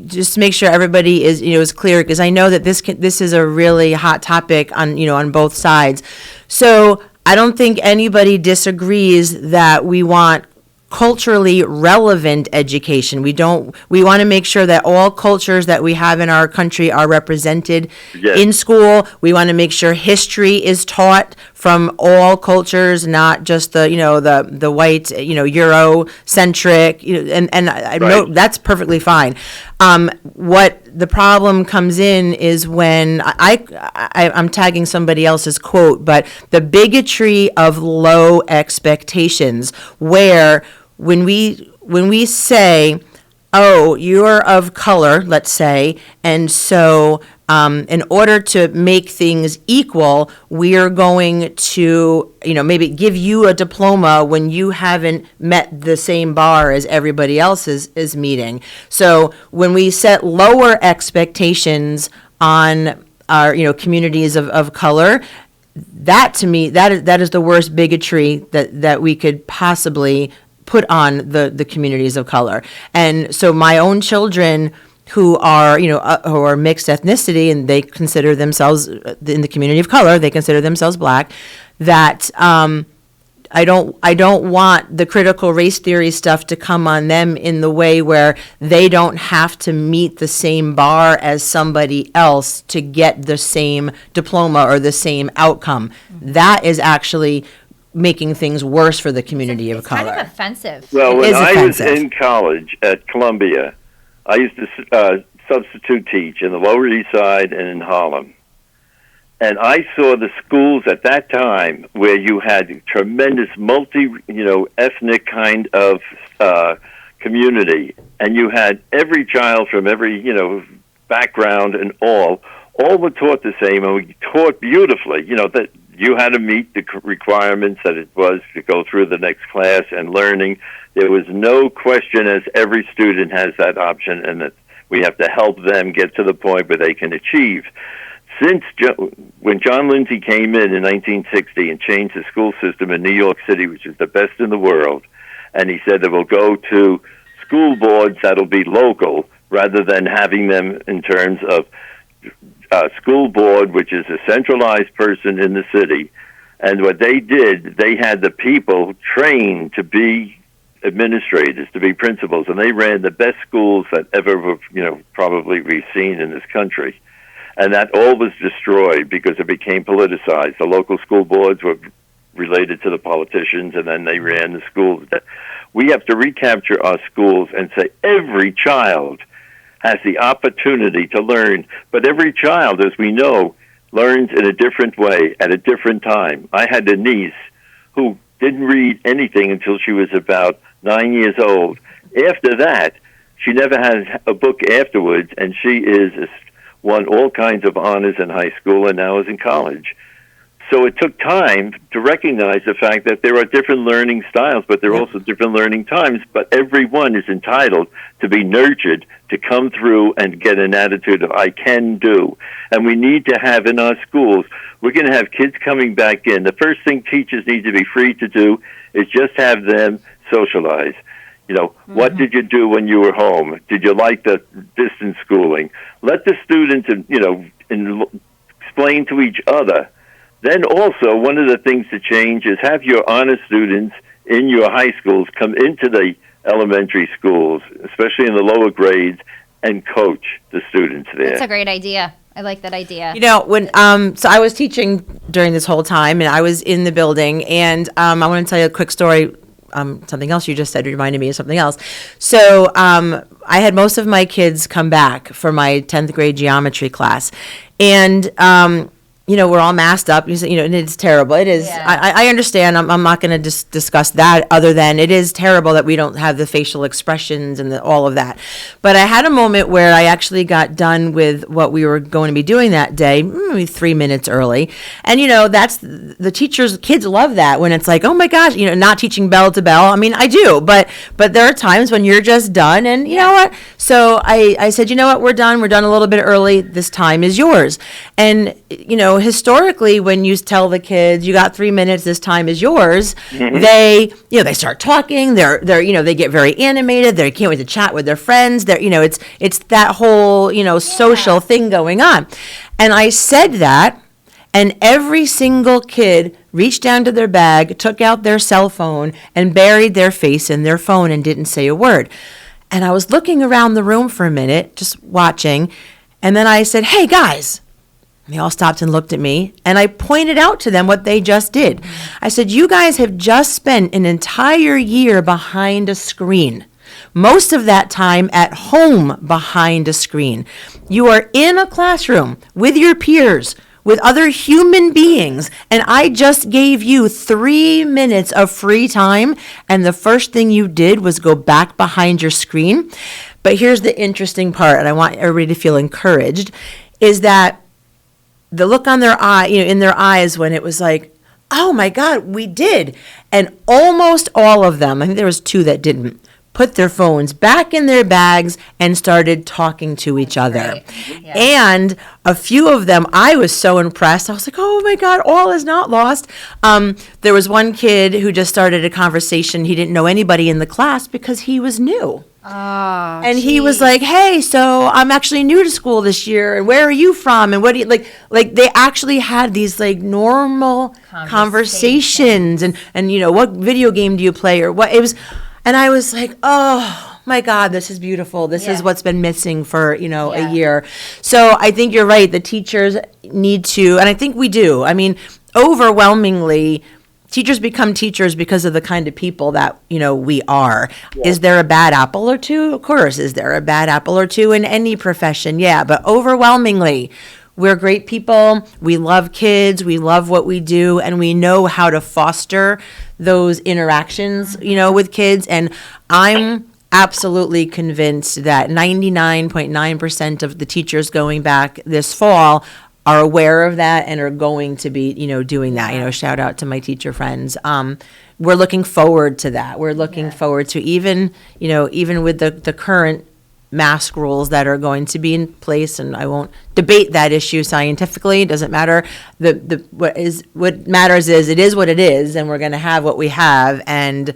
just to make sure everybody is clear, because I know that this is a really hot topic on both sides. So I don't think anybody disagrees that we want culturally relevant education. We want to make sure that all cultures that we have in our country are represented in school. We want to make sure history is taught from all cultures, not just the white, Eurocentric, and I know that's perfectly fine. What the problem comes in is when I'm tagging somebody else's quote, but the bigotry of low expectations, where when we say, oh, you're of color, let's say, and so in order to make things equal, we're going to, maybe give you a diploma when you haven't met the same bar as everybody else is meeting. So when we set lower expectations on our, communities of color, that to me, that is the worst bigotry that we could possibly put on the communities of color. And so my own children who are mixed ethnicity, and they consider themselves in the community of color, they consider themselves black, that I don't want the critical race theory stuff to come on them in the way where they don't have to meet the same bar as somebody else to get the same diploma or the same outcome. That is actually making things worse for the community of color. It's kind of offensive. Well, when I was in college at Columbia, I used to substitute teach in the Lower East Side and in Harlem. And I saw the schools at that time where you had tremendous ethnic kind of community. And you had every child from every, background and all were taught the same, and we taught beautifully, that you had to meet the requirements that it was to go through the next class and learning. There was no question, as every student has that option, and that we have to help them get to the point where they can achieve. When John Lindsay came in 1960 and changed the school system in New York City, which is the best in the world, and he said that we'll go to school boards that'll be local rather than having them in terms of school board, which is a centralized person in the city. And what they did, they had the people trained to be administrators, to be principals, and they ran the best schools that ever, probably we've seen in this country. And that all was destroyed because it became politicized. The local school boards were related to the politicians, and then they ran the schools. We have to recapture our schools and say every child has the opportunity to learn, but every child, as we know, learns in a different way at a different time. I had a niece who didn't read anything until she was about 9 years old. After that, she never had a book afterwards, and she won all kinds of honors in high school and now is in college. So it took time to recognize the fact that there are different learning styles, but there are also different learning times, but everyone is entitled to be nurtured to come through and get an attitude of, I can do. And we need to have in our schools, we're going to have kids coming back in. The first thing teachers need to be free to do is just have them socialize. What did you do when you were home? Did you like the distance schooling? Let the students, explain to each other. Then also, one of the things to change is have your honor students in your high schools come into the elementary schools, especially in the lower grades, and coach the students there. That's a great idea. I like that idea. When so I was teaching during this whole time, and I was in the building, and I want to tell you a quick story. Something else you just said reminded me of something else. So I had most of my kids come back for my 10th grade geometry class, and we're all masked up, and it's terrible. It is. Yeah. I understand. I'm not going to discuss that other than it is terrible that we don't have the facial expressions and all of that. But I had a moment where I actually got done with what we were going to be doing that day, maybe 3 minutes early. And, that's the kids love that when it's like, oh my gosh, not teaching bell to bell. I mean, I do, but there are times when you're just done and you know what? So I said, you know what, we're done a little bit early. This time is yours. And, historically, when you tell the kids you got 3 minutes, this time is yours, they start talking. They get very animated. They can't wait to chat with their friends. It's that whole social thing going on. And I said that, and every single kid reached down to their bag, took out their cell phone, and buried their face in their phone and didn't say a word. And I was looking around the room for a minute, just watching, and then I said, hey, guys. And they all stopped and looked at me, and I pointed out to them what they just did. I said, you guys have just spent an entire year behind a screen. Most of that time at home behind a screen. You are in a classroom with your peers, with other human beings, and I just gave you 3 minutes of free time, and the first thing you did was go back behind your screen. But here's the interesting part, and I want everybody to feel encouraged, is that the look on their eye, in their eyes when it was like, oh my God, we did. And almost all of them, I think there was 2 that didn't, put their phones back in their bags and started talking to each other. Yeah. And a few of them, I was so impressed. I was like, oh my God, all is not lost. There was one kid who just started a conversation. He didn't know anybody in the class because he was new. Oh, and he was like, hey, so I'm actually new to school this year, and where are you from, and what do you like they actually had these like normal conversations and what video game do you play or what it was. And I was like, oh my God, this is beautiful. This is what's been missing for a year. So I think you're right, the teachers need to, and I think we do, I mean, overwhelmingly teachers become teachers because of the kind of people that, we are. Yeah. Is there a bad apple or two? Of course. Is there a bad apple or two in any profession? Yeah. But overwhelmingly, we're great people. We love kids. We love what we do. And we know how to foster those interactions, with kids. And I'm absolutely convinced that 99.9% of the teachers going back this fall are aware of that and are going to be, doing that. Shout out to my teacher friends. We're looking forward to that. We're looking forward to even with the current mask rules that are going to be in place, and I won't debate that issue scientifically. It doesn't matter. What matters is it is what it is, and we're going to have what we have, and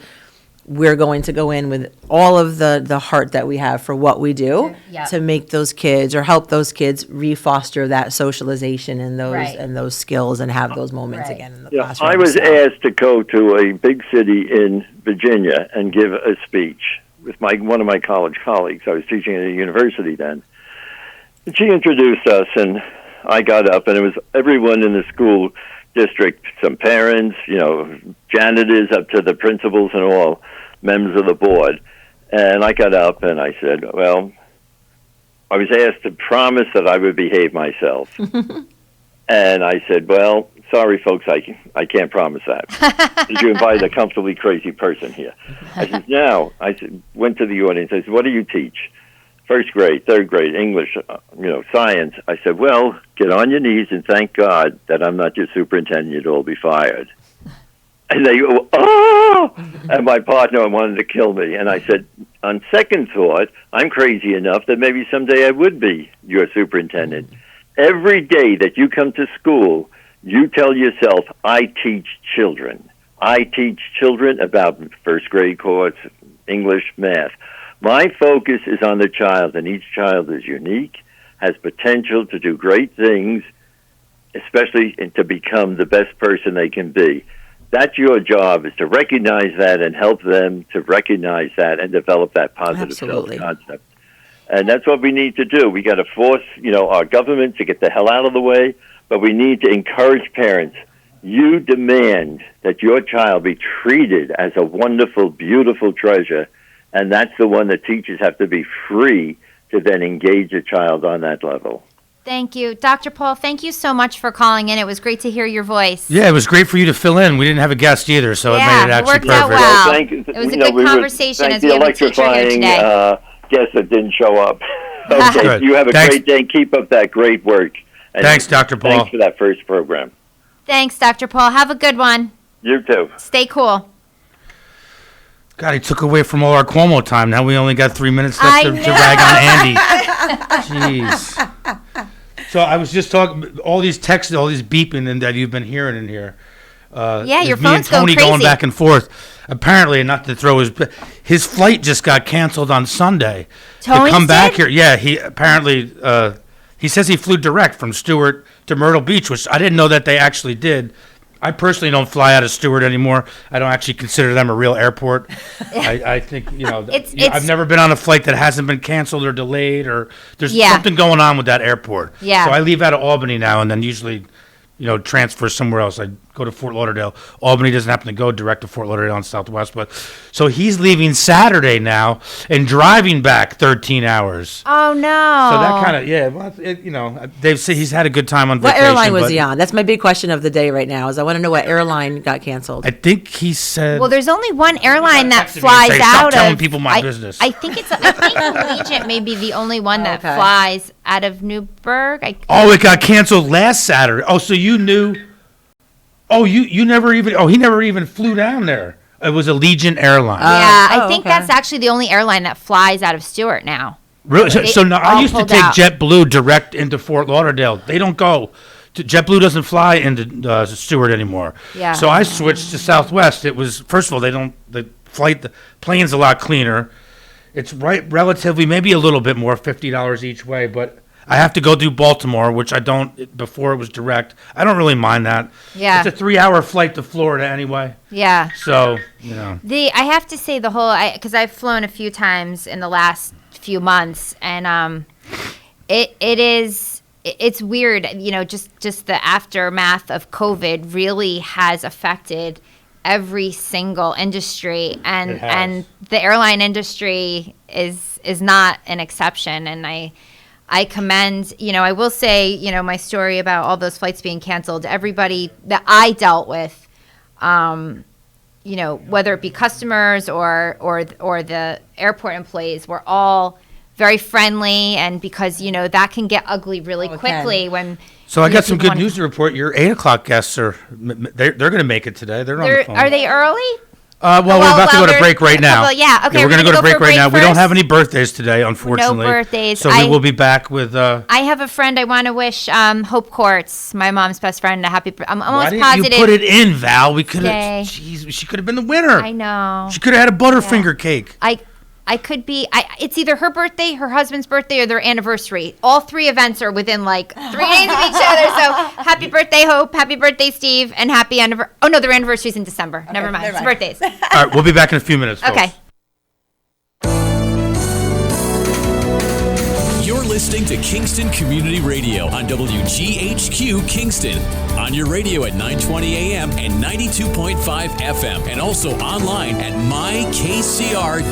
we're going to go in with all of the heart that we have for what we do to make those kids or help those kids re-foster that socialization and those skills and have those moments again in the classroom. I was asked to go to a big city in Virginia and give a speech with one of my college colleagues. I was teaching at a university then. And she introduced us, and I got up, and it was everyone in the school district, some parents, janitors up to the principals and all, members of the board. And I got up and I said, well, I was asked to promise that I would behave myself. And I said, well, sorry, folks, I can't promise that. Did you invite a comfortably crazy person here? I said, no. Went to the audience. I said, what do you teach? First grade, third grade, English, science. I said, well, get on your knees and thank God that I'm not your superintendent. You'd all be fired. And they go, oh! And my partner wanted to kill me. And I said, on second thought, I'm crazy enough that maybe someday I would be your superintendent. Every day that you come to school, you tell yourself, I teach children. I teach children about first grade course, English, math. My focus is on the child, and each child is unique, has potential to do great things, especially to become the best person they can be. That's your job, is to recognize that and help them to recognize that and develop that positive self-concept. And that's what we need to do. We got to force, our government to get the hell out of the way, but we need to encourage parents. You demand that your child be treated as a wonderful, beautiful treasure, and that's the one that teachers have to be free to then engage a child on that level. Thank you. Dr. Paul, thank you so much for calling in. It was great to hear your voice. Yeah, it was great for you to fill in. We didn't have a guest either, so it made it actually worked perfect. out well. It was a good conversation as we have a teacher here today. Guest that didn't show up. Okay, Good. you have a Thanks. great day and keep up that great work. And Thanks, Dr. Paul. Thanks for that first program. Thanks, Dr. Paul. Have a good one. You too. Stay cool. God, he took away from all our Cuomo time. Now we only got 3 minutes left to rag on Andy. Jeez. So I was just talking, all these texts, all these beeping and that you've been hearing in here. Your me and phone's going Tony crazy. going back and forth. Apparently, not to throw his flight just got canceled on Sunday. Tony's to come back did? here. Yeah, he apparently he says he flew direct from Stewart to Myrtle Beach, which I didn't know that they actually did. I personally don't fly out of Stewart anymore. I don't actually consider them a real airport. I think, I've never been on a flight that hasn't been canceled or delayed, or there's something going on with that airport. Yeah. So I leave out of Albany now and then usually, transfer somewhere else. I go to Fort Lauderdale. Albany doesn't happen to go direct to Fort Lauderdale on Southwest, but so he's leaving Saturday now and driving back 13 hours. Oh, no. So that kind of, they've said he's had a good time on What vacation. airline was he on? That's my big question of the day right now. Is I want to know what airline got canceled. I think he said. Well, there's only one airline that texted me and flies say, "Stop out telling of. people my business." I think Allegiant may be the only one that flies out of Newburgh. It got canceled last Saturday. Oh, so you knew? Oh, you never even. Oh, he never even flew down there. It was Allegiant Airline. I think that's actually the only airline that flies out of Stewart now. Really? They So now I all used to pulled take out. JetBlue direct into Fort Lauderdale. They don't go. JetBlue doesn't fly into Stewart anymore. Yeah. So I switched to Southwest. It was, first of all, the plane's a lot cleaner. It's relatively, maybe a little bit more, $50 each way, but I have to go through Baltimore, which I don't, before it was direct. I don't really mind that. Yeah. It's a 3-hour flight to Florida anyway. Yeah. So, I have to say because I've flown a few times in the last few months, and it's weird, just the aftermath of COVID really has affected every single industry, and the airline industry is not an exception. And I commend, I will say, my story about all those flights being canceled, everybody that I dealt with, whether it be customers or the airport employees, were all very friendly, and because that can get ugly really quickly when. So I got some good news to report. Your 8:00 guests they're going to make it today. They're on the phone. Are they early? We're about to go to break right now. Okay, we're going to go to break right now. First. We don't have any birthdays today, unfortunately. No birthdays. So we will be back with. I have a friend I want to wish Hope Courts, my mom's best friend, a happy birthday. I'm almost Why didn't positive. you put it in, Val? We could have. She could have been the winner. I know. She could have had a Butterfinger cake. I could be. It's either her birthday, her husband's birthday, or their anniversary. All three events are within 3 days of each other. So happy birthday, Hope. Happy birthday, Steve. And happy anniversary. Oh no, their anniversary's in December. Never mind. It's birthdays. All right, we'll be back in a few minutes. Folks. Okay. You're listening to Kingston Community Radio on WGHQ Kingston. On your radio at 920 AM and 92.5 FM, and also online at mykcr.org.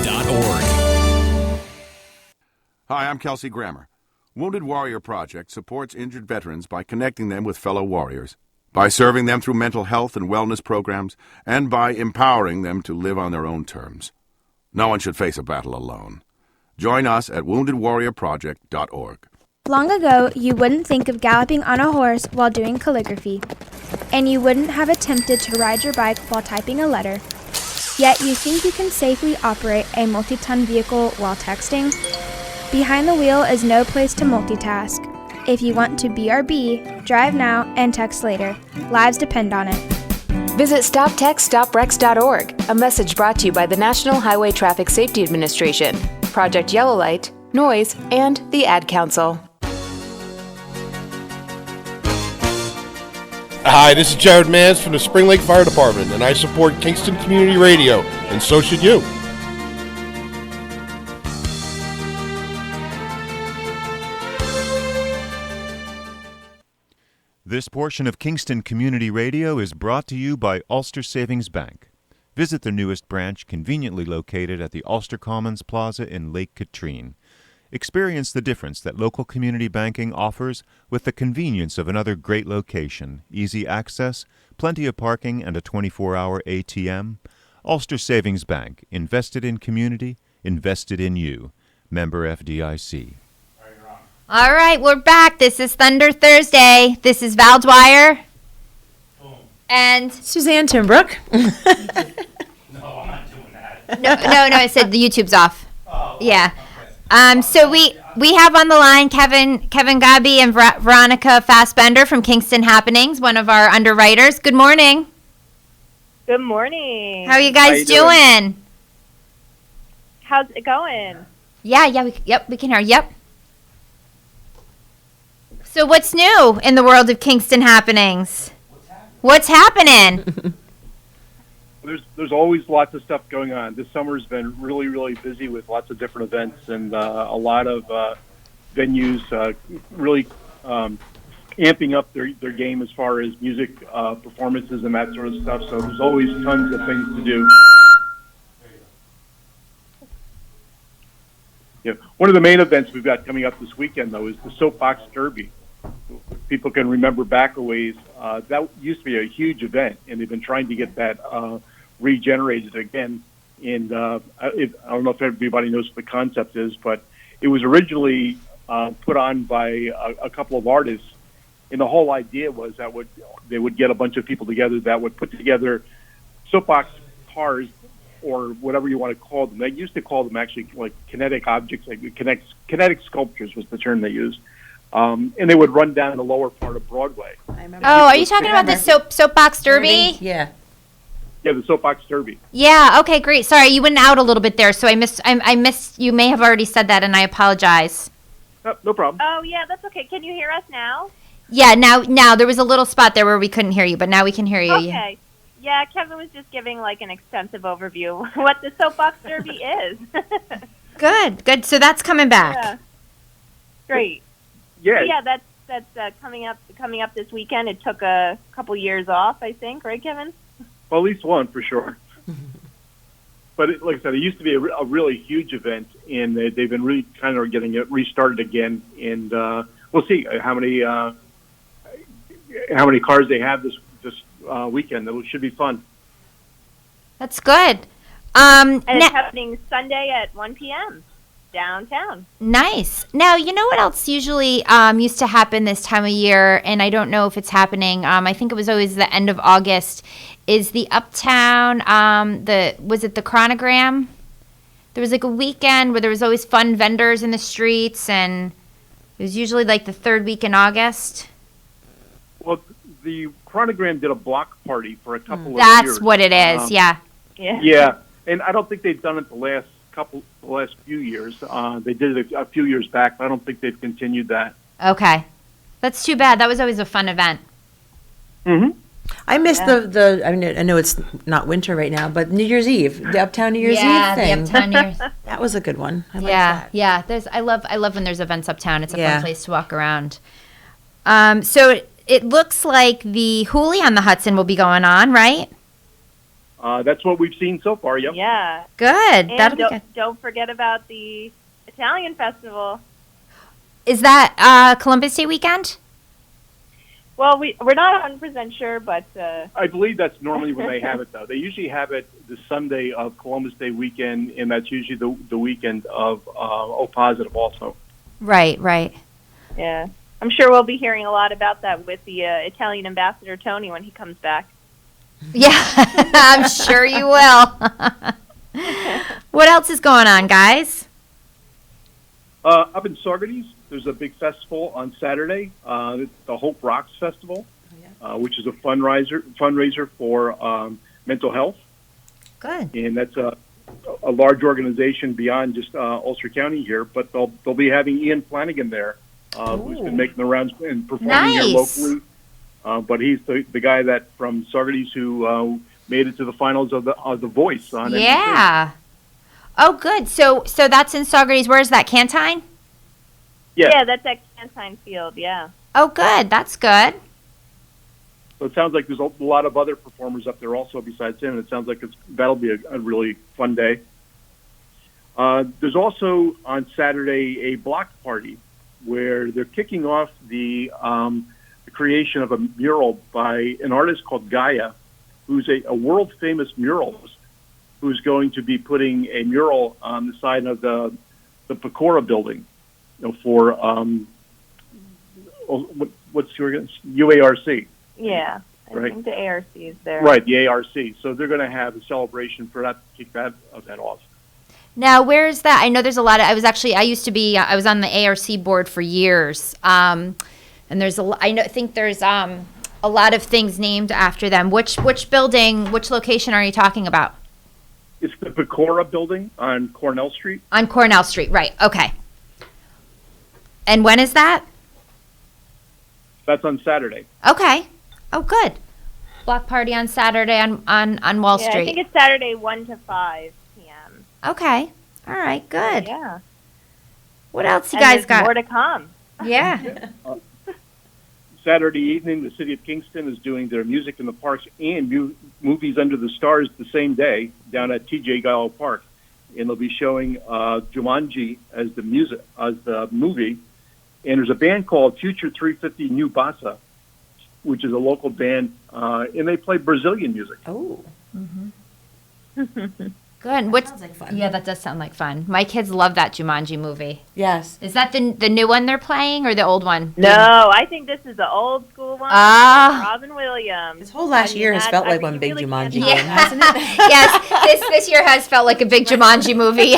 Hi, I'm Kelsey Grammer. Wounded Warrior Project supports injured veterans by connecting them with fellow warriors, by serving them through mental health and wellness programs, and by empowering them to live on their own terms. No one should face a battle alone. Join us at woundedwarriorproject.org. Long ago, you wouldn't think of galloping on a horse while doing calligraphy, and you wouldn't have attempted to ride your bike while typing a letter. Yet you think you can safely operate a multi-ton vehicle while texting? Behind the wheel is no place to multitask. If you want to BRB, drive now and text later. Lives depend on it. Visit StopTextStopWrecks.org, a message brought to you by the National Highway Traffic Safety Administration, Project Yellow Light, Noise, and the Ad Council. Hi, this is Jared Mans from the Spring Lake Fire Department, and I support Kingston Community Radio, and so should you. This portion of Kingston Community Radio is brought to you by Ulster Savings Bank. Visit their newest branch, conveniently located at the Ulster Commons Plaza in Lake Katrine. Experience the difference that local community banking offers with the convenience of another great location, easy access, plenty of parking, and a 24-hour ATM. Ulster Savings Bank, invested in community, invested in you. Member FDIC. All right, we're back. This is Thunder Thursday. This is Val Dwyer. And Suzanne Timbrouck. No, I said the YouTube's off. Yeah. So we have on the line Kevin Godbey and Veronica Fassbender from Kingston Happenings, one of our underwriters. Good morning. Good morning. How are you guys doing? How's it going? Yeah, we can hear. Yep. So what's new in the world of Kingston Happenings? What's happening? There's always lots of stuff going on. This summer's been really, really busy with lots of different events and a lot of venues really amping up their game as far as music performances and that sort of stuff. So there's always tons of things to do. Yeah, one of the main events we've got coming up this weekend, though, is the Soapbox Derby. People can remember back a ways. That used to be a huge event, and they've been trying to get that regenerated again. And I don't know if everybody knows what the concept is, but it was originally put on by a couple of artists. And the whole idea was that they would get a bunch of people together that would put together soapbox cars, or whatever you want to call them. They used to call them actually like kinetic objects, like kinetic sculptures was the term they used. And they would run down the lower part of Broadway. Oh, are you talking about the Soapbox Derby? Yeah. Yeah, the Soapbox Derby. Yeah. Okay. Great. Sorry, you went out a little bit there, so I missed. You may have already said that, and I apologize. No problem. Oh, yeah, that's okay. Can you hear us now? Yeah. Now there was a little spot there where we couldn't hear you, but now we can hear you. Okay. Yeah, Kevin was just giving like an extensive overview of what the Soapbox Derby is. Good. So that's coming back. Yeah. Great. Yeah. Yeah, that's coming up this weekend. It took a couple years off, I think, right, Kevin? Well, at least one for sure. But like I said, it used to be a really huge event, and they've been really kind of getting it restarted again. And we'll see how many cars they have this weekend. It should be fun. That's good. And it's happening Sunday at 1 p.m. downtown. Nice. Now, you know what else usually used to happen this time of year, and I don't know if it's happening. I think it was always the end of August. Is the Uptown, was it the Chronogram? There was like a weekend where there was always fun vendors in the streets, and it was usually like the third week in August. Well, the Chronogram did a block party for a couple of years. That's what it is, yeah. Yeah, and I don't think they've done it the last few years. They did it a few years back, but I don't think they've continued that. Okay. That's too bad. That was always a fun event. Mm-hmm. I missed I mean, I know it's not winter right now, but New Year's Eve, the Uptown New Year's Eve thing. Yeah, the Uptown New Year's. That was a good one. I liked Yeah, that. yeah. I love when there's events uptown. It's a Yeah. fun place to walk around. So it looks like the Hoolie on the Hudson will be going on, right? That's what we've seen so far, yep. Yeah. Good. And That'll be good. don't forget about the Italian Festival. Is that Columbus Day weekend? Well, we're not 100% sure, but... I believe that's normally when they have it, though. They usually have it the Sunday of Columbus Day weekend, and that's usually the weekend of O Positive also. Right. Yeah. I'm sure we'll be hearing a lot about that with the Italian ambassador, Tony, when he comes back. Yeah, I'm sure you will. What else is going on, guys? Up in Saugerties, there's a big festival on Saturday, the Hope Rocks Festival, which is a fundraiser for mental health. Good. And that's a large organization beyond just Ulster County here, but they'll be having Ian Flanagan there, who's been making the rounds and performing here locally. But he's the guy that from Saugerties who made it to the finals of the Voice on NBC. Yeah. Oh, good. So that's in Saugerties. Where is that? Cantine? Yeah, that's at Cantine Field, yeah. Oh, good. That's good. So it sounds like there's a lot of other performers up there also besides him. It sounds like that'll be a really fun day. There's also on Saturday a block party where they're kicking off the creation of a mural by an artist called Gaia, who's a world-famous muralist, who's going to be putting a mural on the side of the Pecora building, for what's your UARC? Yeah, I right? think the ARC is there. Right, the ARC. So they're going to have a celebration for that, to kick that event off. Now, where is that? I know there's a lot of. I was on the ARC board for years, and there's I think there's a lot of things named after them. Which building, which location are you talking about? It's the Pecora building on Cornell Street. On Cornell Street, right? Okay. And when is that? That's on Saturday. Okay. Oh, good. Block party on Saturday on Wall Street. I think it's Saturday 1 to 5 p.m. Okay. All right. Good. Yeah. What else you And guys there's got? more to come. Yeah. Saturday evening, the city of Kingston is doing their Music in the Parks and Movies Under the Stars the same day down at TJ Gallo Park, and they'll be showing Jumanji as the movie. And there's a band called Future 350 New Bassa, which is a local band, and they play Brazilian music. Oh. Mm-hmm. Good. What sounds like fun. Yeah, that does sound like fun. My kids love that Jumanji movie. Yes. Is that the new one they're playing or the old one? No, I think this is the old school one. Ah. Robin Williams. This whole last year has felt like one big Jumanji game, hasn't it? Yes, this year has felt like a big Jumanji movie.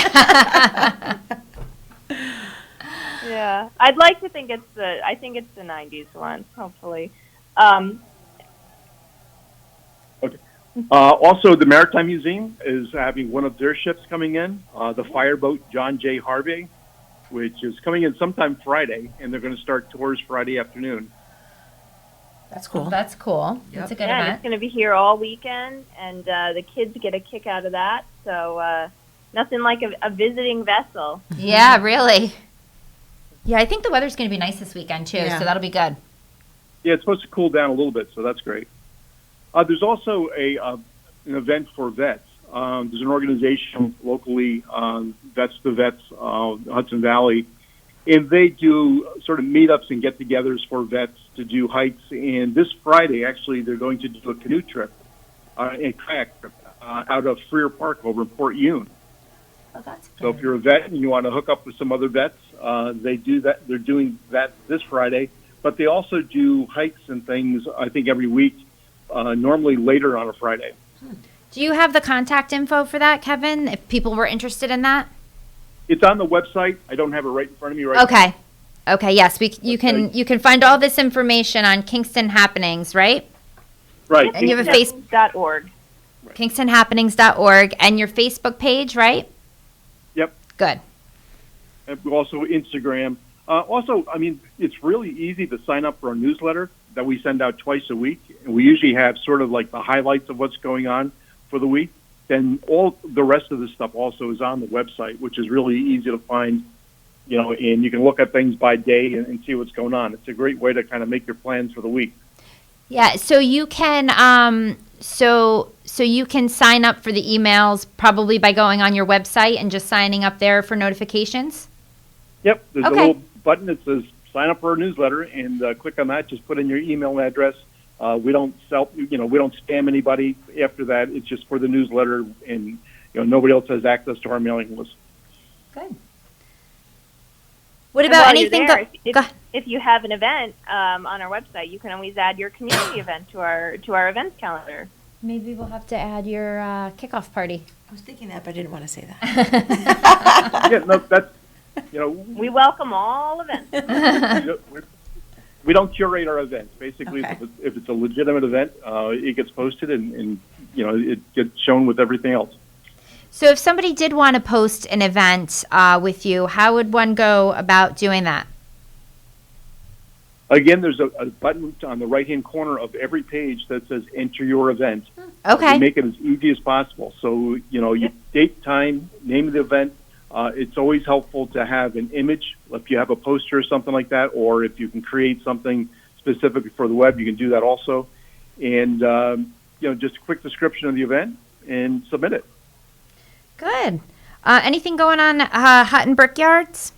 Yeah, I'd like to think it's the 90s one, hopefully. Okay. Also, the Maritime Museum is having one of their ships coming in, the fireboat John J. Harvey, which is coming in sometime Friday, and they're going to start tours Friday afternoon. That's cool. That's cool. That's a good And event. it's going to be here all weekend, and the kids get a kick out of that. So nothing like a visiting vessel. Yeah, really. Yeah, I think the weather's going to be nice this weekend too, Yeah. so that'll be good. Yeah, it's supposed to cool down a little bit, so that's great. There's also an event for vets. There's an organization locally, Vets to Vets, Hudson Valley, and they do sort of meetups and get-togethers for vets to do hikes. And this Friday, actually, they're going to do a canoe trip, a kayak trip out of Freer Park over in Port Yune. Oh, that's So if you're a vet and you want to hook up with some other vets, they do that. They're doing that this Friday, but they also do hikes and things, I think, every week, normally later on a Friday. Do you have the contact info for that, Kevin, if people were interested in that? It's on the website. I don't have it right in front of me right now. Okay. Okay, yes, you can find all this information on Kingston Happenings, right? Right. And you have a Kingstonhappenings.org. KingstonHappenings.org and your Facebook page, right? Yep. Good. And also Instagram. Also, I mean, it's really easy to sign up for a newsletter that we send out twice a week. And we usually have sort of like the highlights of what's going on for the week. Then all the rest of the stuff also is on the website, which is really easy to find, and you can look at things by day and see what's going on. It's a great way to kind of make your plans for the week. Yeah, so you can so you can sign up for the emails probably by going on your website and just signing up there for notifications? Yep, there's Okay. a little button that says sign up for a newsletter, and click on that. Just put in your email address. We don't we don't spam anybody after that. It's just for the newsletter, and nobody else has access to our mailing list. Good. What And about while you're anything there, that if you have an event on our website, you can always add your community event to our events calendar. Maybe we'll have to add your kickoff party. I was thinking that, but I didn't want to say that. Yeah, no, that's We welcome all events. we don't curate our events. Basically, Okay. if it's a legitimate event, it gets posted and it gets shown with everything else. So if somebody did want to post an event with you, how would one go about doing that? Again, there's a button on the right-hand corner of every page that says "Enter your event." Okay. We make it as easy as possible. So you date, time, name of the event. It's always helpful to have an image, if you have a poster or something like that, or if you can create something specifically for the web, you can do that also. And just a quick description of the event and submit it. Good. Anything going on Hutton Brickyards?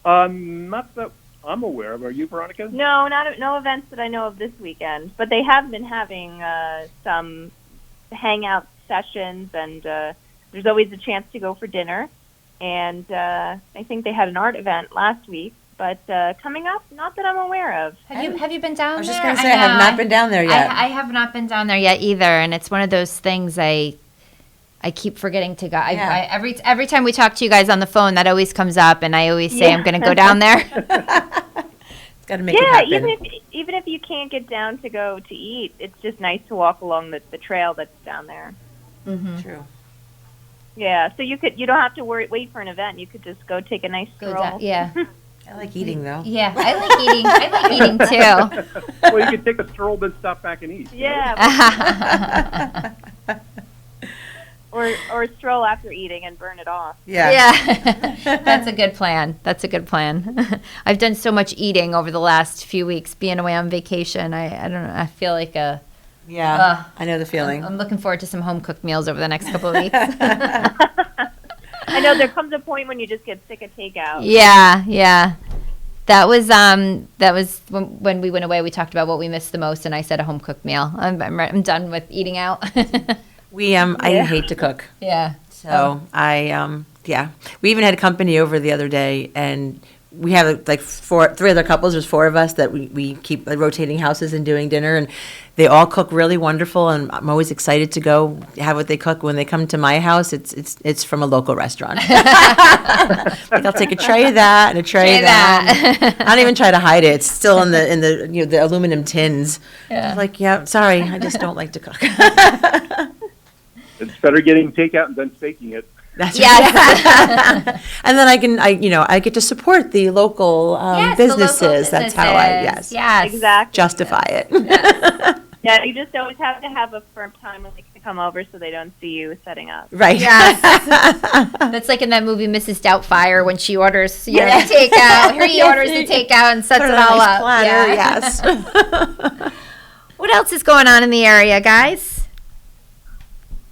Not that I'm aware of. Are you, Veronica? No, no events that I know of this weekend. But they have been having some hangout sessions, and there's always a chance to go for dinner. And I think they had an art event last week. But coming up, not that I'm aware of. Have you been down there? I was just going to say, I have not been down there yet. I have not been down there yet either, and it's one of those things I keep forgetting to go. Yeah. Every time we talk to you guys on the phone, that always comes up, and I always say I'm going to go down there. It's got to make it happen. even if you can't get down to go to eat, it's just nice to walk along the trail that's down there. Mm-hmm. True. Yeah, so you don't have to wait for an event. You could just go take a nice stroll. Yeah. I like eating, though. Yeah, I like eating. I like eating too. Well, you could take a stroll, then stop back and eat. Yeah. or stroll after eating and burn it off. Yeah. That's a good plan. I've done so much eating over the last few weeks, being away on vacation. I don't know. I feel like I know the feeling. I'm looking forward to some home cooked meals over the next couple of weeks. I know there comes a point when you just get sick of takeout. Yeah. That was when we went away. We talked about what we missed the most, and I said a home cooked meal. I'm done with eating out. I hate to cook. Yeah. So we even had company over the other day, and we have like three other couples. There's four of us that we keep rotating houses and doing dinner, and they all cook really wonderful. And I'm always excited to go have what they cook. When they come to my house, it's from a local restaurant. Like I'll take a tray of that and a tray of that. I don't even try to hide it. It's still in the the aluminum tins. Yeah. Like sorry, I just don't like to cook. It's better getting takeout than baking it. That's right. And then I get to support the local businesses. That's how Yes, exactly. justify it. Yeah, you just always have to have a firm time when they can come over so they don't see you setting up. Right. Yes. That's like in that movie Mrs. Doubtfire when she orders the takeout. Here he orders the takeout and sets it all up. Platter, yes. What else is going on in the area, guys?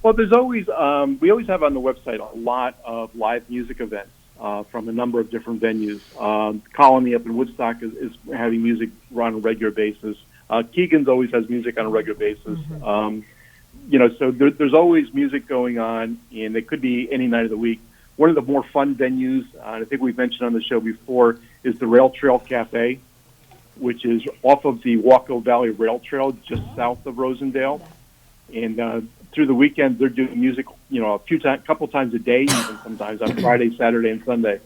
Well, there's always we always have on the website a lot of live music events from a number of different venues. Colony up in Woodstock is having music run on a regular basis. Keegan's always has music on a regular basis. Mm-hmm. So there's always music going on, and it could be any night of the week. One of the more fun venues, I think we've mentioned on the show before, is the Rail Trail Cafe, which is off of the Wacko Valley Rail Trail, just south of Rosendale. And through the weekend, they're doing music, a couple times a day, even sometimes on Friday, Saturday, and Sunday.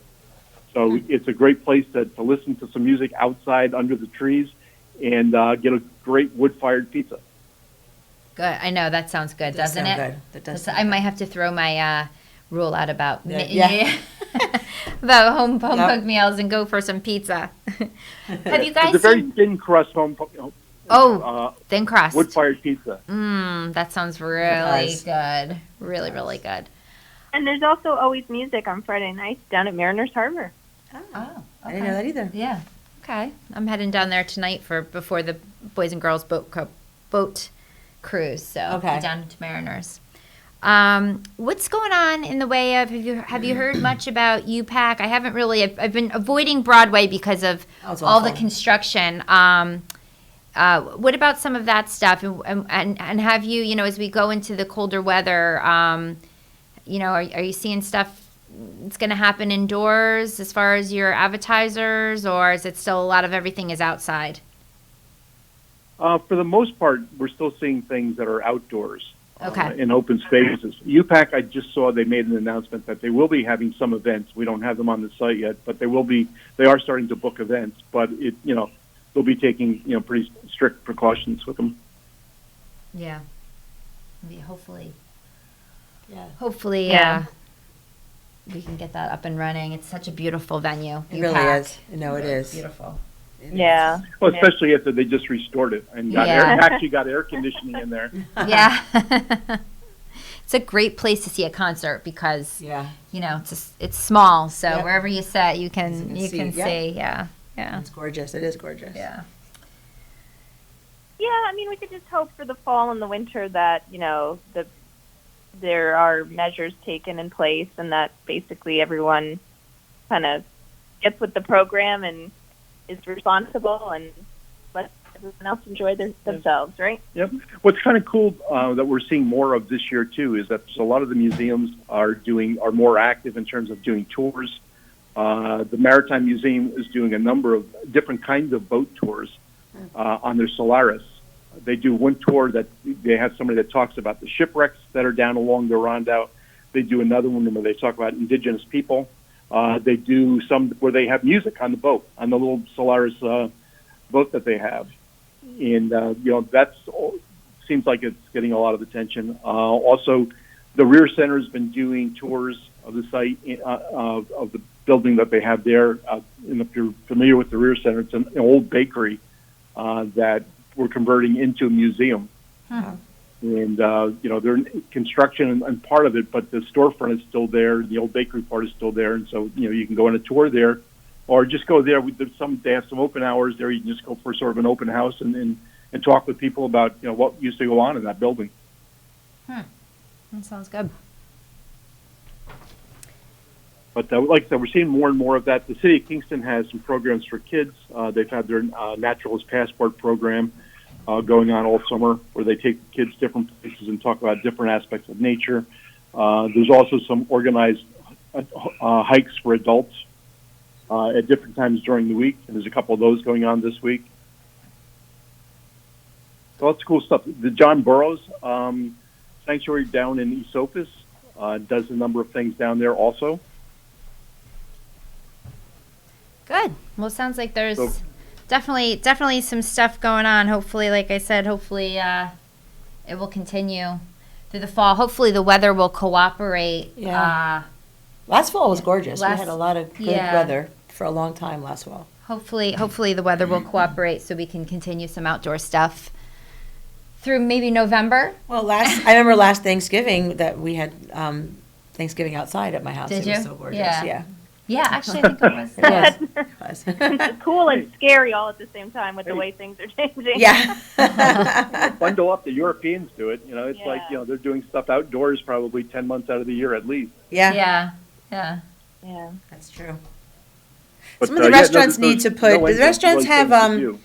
So it's a great place to listen to some music outside under the trees and get a great wood-fired pizza. Good. I know that sounds good, doesn't it? Good. That does. I might have to throw my rule out about about home cooked meals and go for some pizza. Have you guys It's a very thin crust thin crust. wood-fired pizza. That sounds really good. Really, really good. And there's also always music on Friday nights down at Mariners Harbor. Oh, okay. I didn't know that either. Yeah. Okay. I'm heading down there tonight before the Boys and Girls boat cruise. So okay. Down to Mariners. What's going on in the way of have you heard much about UPAC? I haven't really. I've been avoiding Broadway because of all the construction. What about some of that stuff? And have you, as we go into the colder weather, are you seeing stuff that's going to happen indoors as far as your advertisers, or is it still a lot of everything is outside? For the most part, we're still seeing things that are outdoors. Okay. In open spaces. UPAC, I just saw they made an announcement that they will be having some events. We don't have them on the site yet, but they are starting to book events, but they'll be taking, pretty strict precautions with them. Yeah. Hopefully. Yeah. Hopefully, we can get that up and running. It's such a beautiful venue. It really is. No, it is. Beautiful. Yeah. Well, especially after they just restored it and actually got air conditioning in there. Yeah. It's a great place to see a concert because, it's small. So wherever you sit, you can see. Yeah. It's gorgeous. It is gorgeous. Yeah. Yeah, we could just hope for the fall and the winter that, the there are measures taken in place, and that basically everyone kind of gets with the program and is responsible and lets everyone else enjoy themselves, right? Yep. What's kind of cool that we're seeing more of this year too is that a lot of the museums are more active in terms of doing tours. The Maritime Museum is doing a number of different kinds of boat tours on their Solaris. They do one tour that they have somebody that talks about the shipwrecks that are down along the Rondout. They do another one where they talk about indigenous people. They do some where they have music on the boat, on the little Solaris boat that they have. And, that seems like it's getting a lot of attention. Also, the Rear Center has been doing tours of the site, of the building that they have there. And if you're familiar with the Rear Center, it's an old bakery that we're converting into a museum. And, they're in construction and part of it, but the storefront is still there. The old bakery part is still there. And so, you can go on a tour there or just go there. They have some open hours there. You can just go for sort of an open house and talk with people about, what used to go on in that building. That sounds good. But like I said, we're seeing more and more of that. The city of Kingston has some programs for kids. They've had their Naturalist Passport program going on all summer, where they take the kids different places and talk about different aspects of nature. There's also some organized hikes for adults at different times during the week, and there's a couple of those going on this week. So that's cool stuff. The John Burroughs Sanctuary down in Esopus does a number of things down there also. Good. Well, it sounds like there's definitely some stuff going on. Hopefully, like I said, it will continue through the fall. Hopefully the weather will cooperate. Yeah. Last fall was gorgeous. We had a lot of good weather for a long time last fall. Hopefully the weather will cooperate so we can continue some outdoor stuff through maybe November. Well, I remember last Thanksgiving that we had Thanksgiving outside at my house. Did it was you? so gorgeous. Yeah. Yeah, actually, I think it was. It was. It's cool and scary all at the same time with the way things are changing. Yeah. Bundle up. The Europeans do it. It's like, they're doing stuff outdoors probably 10 months out of the year at least. Yeah. That's true. But, some of the restaurants need to put. No the restaurants really have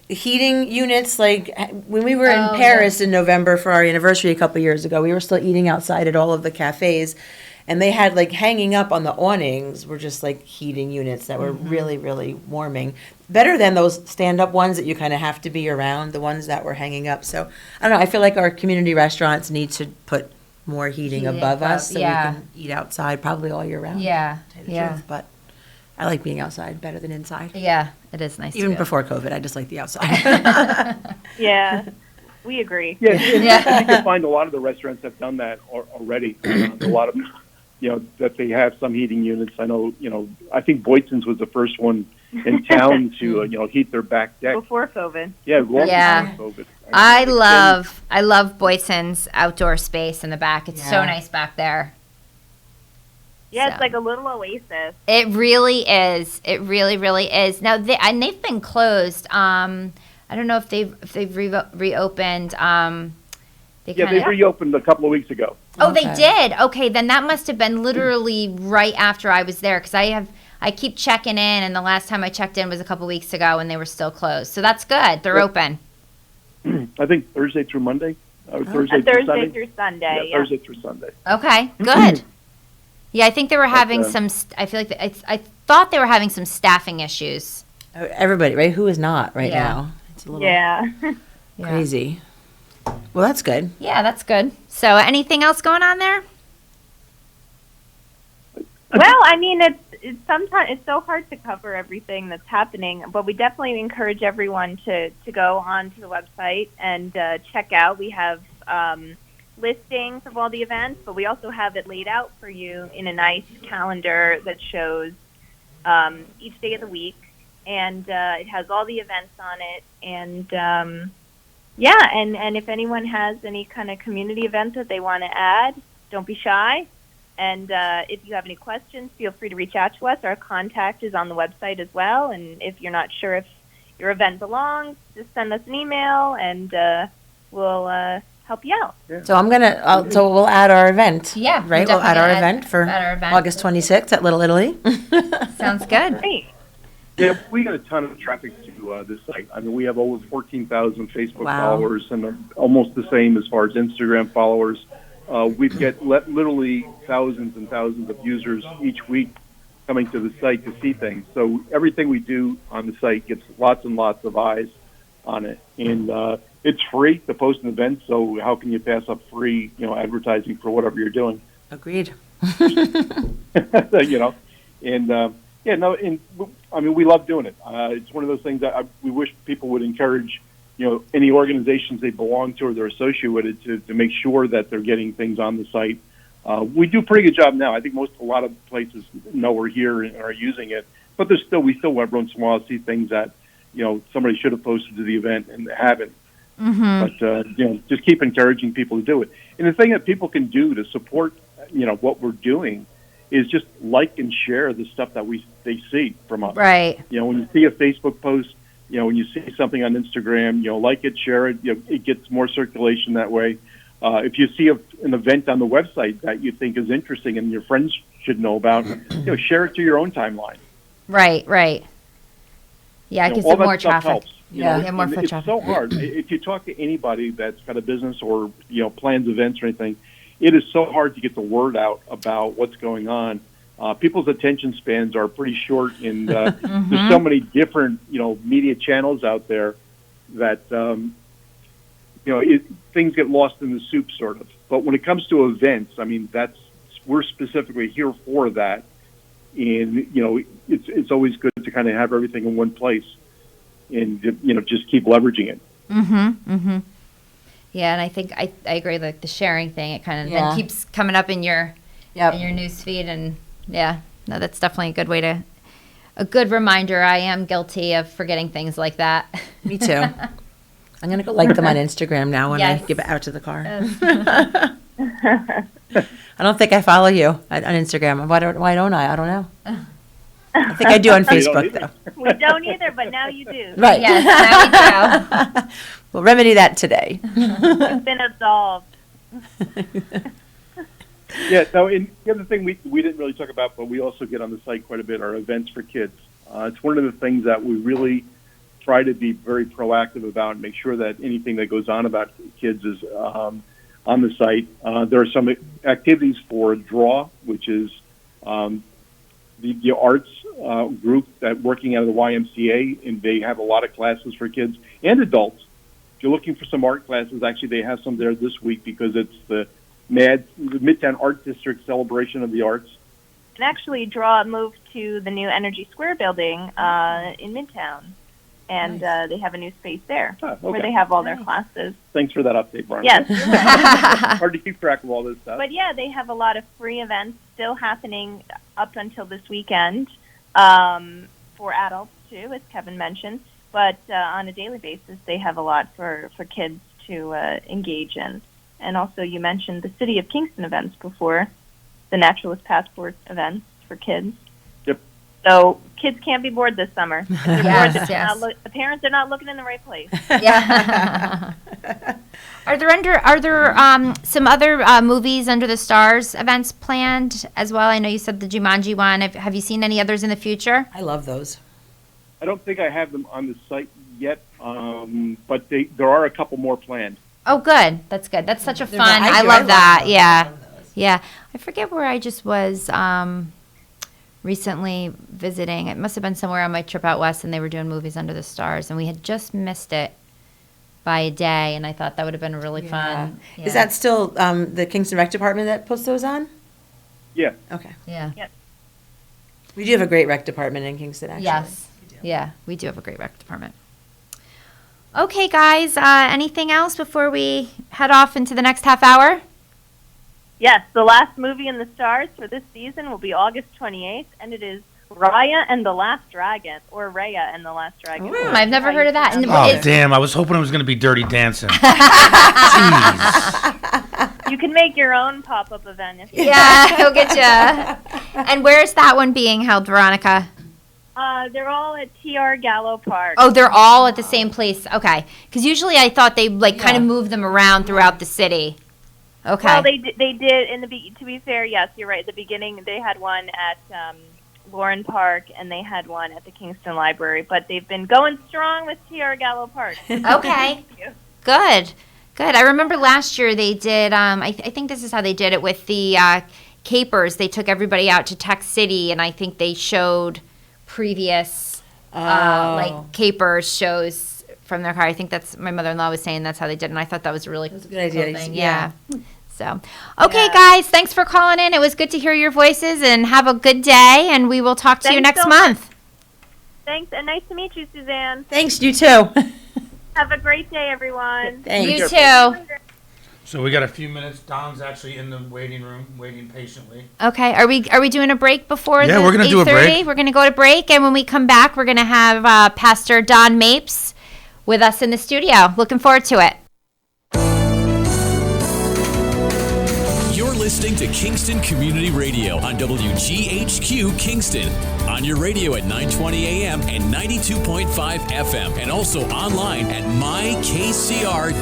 heating units. Like when we were in Paris in November for our anniversary a couple years ago, we were still eating outside at all of the cafes. And they had hanging up on the awnings were just heating units that were really, really warming. Better than those stand-up ones that you kind of have to be around, the ones that were hanging up. So, I don't know, I feel like our community restaurants need to put more heating above us so we can eat outside probably all year round. Yeah. To tell you the truth. But I like being outside better than inside. Yeah, it is nice. Even before COVID, I just like the outside. Yeah. We agree. Yeah, you can find a lot of the restaurants have done that already. A lot of them. That they have some heating units. I know, I think Boydson's was the first one in town to, heat their back deck. Before COVID. Yeah, before COVID. I love Boydson's outdoor space in the back. It's so nice back there. Yeah, it's like a little oasis. It really is. It really, really is. Now, they've been closed. I don't know if they've reopened. They reopened a couple of weeks ago. Oh, they did? Okay, then that must have been literally right after I was there, because I keep checking in, and the last time I checked in was a couple weeks ago, and they were still closed. So that's good. They're open. I think Thursday through Monday. Thursday through Sunday. Yeah, Thursday through Sunday. Okay, good. Yeah, I think they were having some. I feel like I thought they were having some staffing issues. Everybody, right? Who is not right now? It's a little crazy. Well, that's good. Yeah, that's good. So, anything else going on there? Well, I mean, it's sometimes it's so hard to cover everything that's happening, but we definitely encourage everyone to go onto the website and check out. We have listings of all the events, but we also have it laid out for you in a nice calendar that shows each day of the week, and it has all the events on it, and and if anyone has any kind of community event that they want to add, don't be shy. And if you have any questions, feel free to reach out to us. Our contact is on the website as well. And if you're not sure if your event belongs, just send us an email, and we'll help you out. So so we'll add our event. Yeah, Right? we're We'll add our definitely event for add our event. August 26th at Little Italy. Sounds good. Great. Yeah, we got a ton of traffic to this site. I mean, we have over 14,000 Facebook Wow. followers and almost the same as far as Instagram followers. We get literally thousands and thousands of users each week coming to the site to see things. So everything we do on the site gets lots and lots of eyes on it. And it's free to post an event, so how can you pass up free, advertising for whatever you're doing? Agreed. I mean, we love doing it. It's one of those things that we wish people would encourage, any organizations they belong to or they're associated with it to make sure that they're getting things on the site. We do a pretty good job now. I think a lot of places know we're here and are using it, but we still every once in a while see things that, somebody should have posted to the event and they haven't. Mm-hmm. But, just keep encouraging people to do it. And the thing that people can do to support, what we're doing is just like and share the stuff that they see from us. Right. When you see a Facebook post, when you see something on Instagram, like it, share it. It gets more circulation that way. If you see an event on the website that you think is interesting and your friends should know about, share it to your own timeline. Right. Yeah, it gives all it that more stuff traffic. helps. More foot It's traffic. so hard. If you talk to anybody that's got a business or plans events or anything, it is so hard to get the word out about what's going on. People's attention spans are pretty short, and there's so many different media channels out there that things get lost in the soup, sort of. But when it comes to events, I mean, we're specifically here for that, and it's always good to kind of have everything in one place, and just keep leveraging it. Mm-hmm. Yeah, and I think I agree. Like the sharing thing, it kind of then keeps coming up in your news feed, and that's definitely a good reminder. I am guilty of forgetting things like that. Me too. I'm gonna go like them on Instagram now when I give it out to the car. I don't think I follow you on Instagram. Why don't I? I don't know. I think I do on Facebook though. We don't either, but now you do. Right. Yes, now we do. We'll remedy that today. You've been absolved. And the other thing we didn't really talk about, but we also get on the site quite a bit, are events for kids. It's one of the things that we really try to be very proactive about and make sure that anything that goes on about kids is on the site. There are some activities for DRAW, which is the arts group that working out of the YMCA, and they have a lot of classes for kids and adults. If you're looking for some art classes, actually they have some there this week because it's the Midtown Art District Celebration of the Arts. And actually, DRAW moved to the new Energy Square building in Midtown, and they have a new space there where they have all their classes. Thanks for that update, Veronica. Yes. Hard to keep track of all this stuff. But they have a lot of free events still happening up until this weekend for adults too, as Kevin mentioned. But on a daily basis, they have a lot for kids to engage in. And also, you mentioned the City of Kingston events before, the Naturalist Passport events for kids. Yep. So kids can't be bored this summer. If they're bored, the parents are not looking in the right place. Yeah. Are there some other movies under the stars events planned as well? I know you said the Jumanji one. Have you seen any others in the future? I love those. I don't think I have them on the site yet, but there are a couple more planned. Oh, good. That's good. That's such a fun. I love that. Yeah. I forget where I just was recently visiting. It must have been somewhere on my trip out west, and they were doing movies under the stars, and we had just missed it by a day, and I thought that would have been really fun. Yeah. Is that still the Kingston Rec Department that puts those on? Yeah. Okay. Yeah. Yep. We do have a great rec department in Kingston, actually. Yes. Yeah, we do have a great rec department. Okay, guys, anything else before we head off into the next half hour? Yes, the last movie in the stars for this season will be August 28th, and it is Raya and the Last Dragon, or Raya and the Last Dragon. I've never heard of that. And Damn, I was hoping it was going to be Dirty Dancing. You can make your own pop-up event if you Yeah, he'll get you. And where's that one being held, Veronica? They're all at TR Gallo Park. Oh, they're all at the same place. Okay, because usually I thought they kind of move them around throughout the city. Okay. Well, they did to be fair, yes, you're right. At the beginning, they had one at Lauren Park, and they had one at the Kingston Library. But they've been going strong with TR Gallo Park. Okay. Good. I remember last year they did. I think this is how they did it with the Capers. They took everybody out to Tech City, and I think they showed previous Capers shows from their car. I think that's my mother-in-law was saying that's how they did it, and I thought that was a really good idea. Cool thing. Yeah. So, okay, guys, thanks for calling in. It was good to hear your voices, and have a good day, and we will talk to you next month. Thanks, and nice to meet you, Suzanne. Thanks, you too. Have a great day, everyone. Thanks. You too. So we got a few minutes. Don's actually in the waiting room, waiting patiently. Okay, are we doing a break before the 8:30? Yeah, we're gonna do a break. We're gonna go to break, and when we come back, we're gonna have Pastor Don Mapes with us in the studio. Looking forward to it. You're listening to Kingston Community Radio on WGHQ Kingston. On your radio at 920 AM and 92.5 FM, and also online at mykcr.org.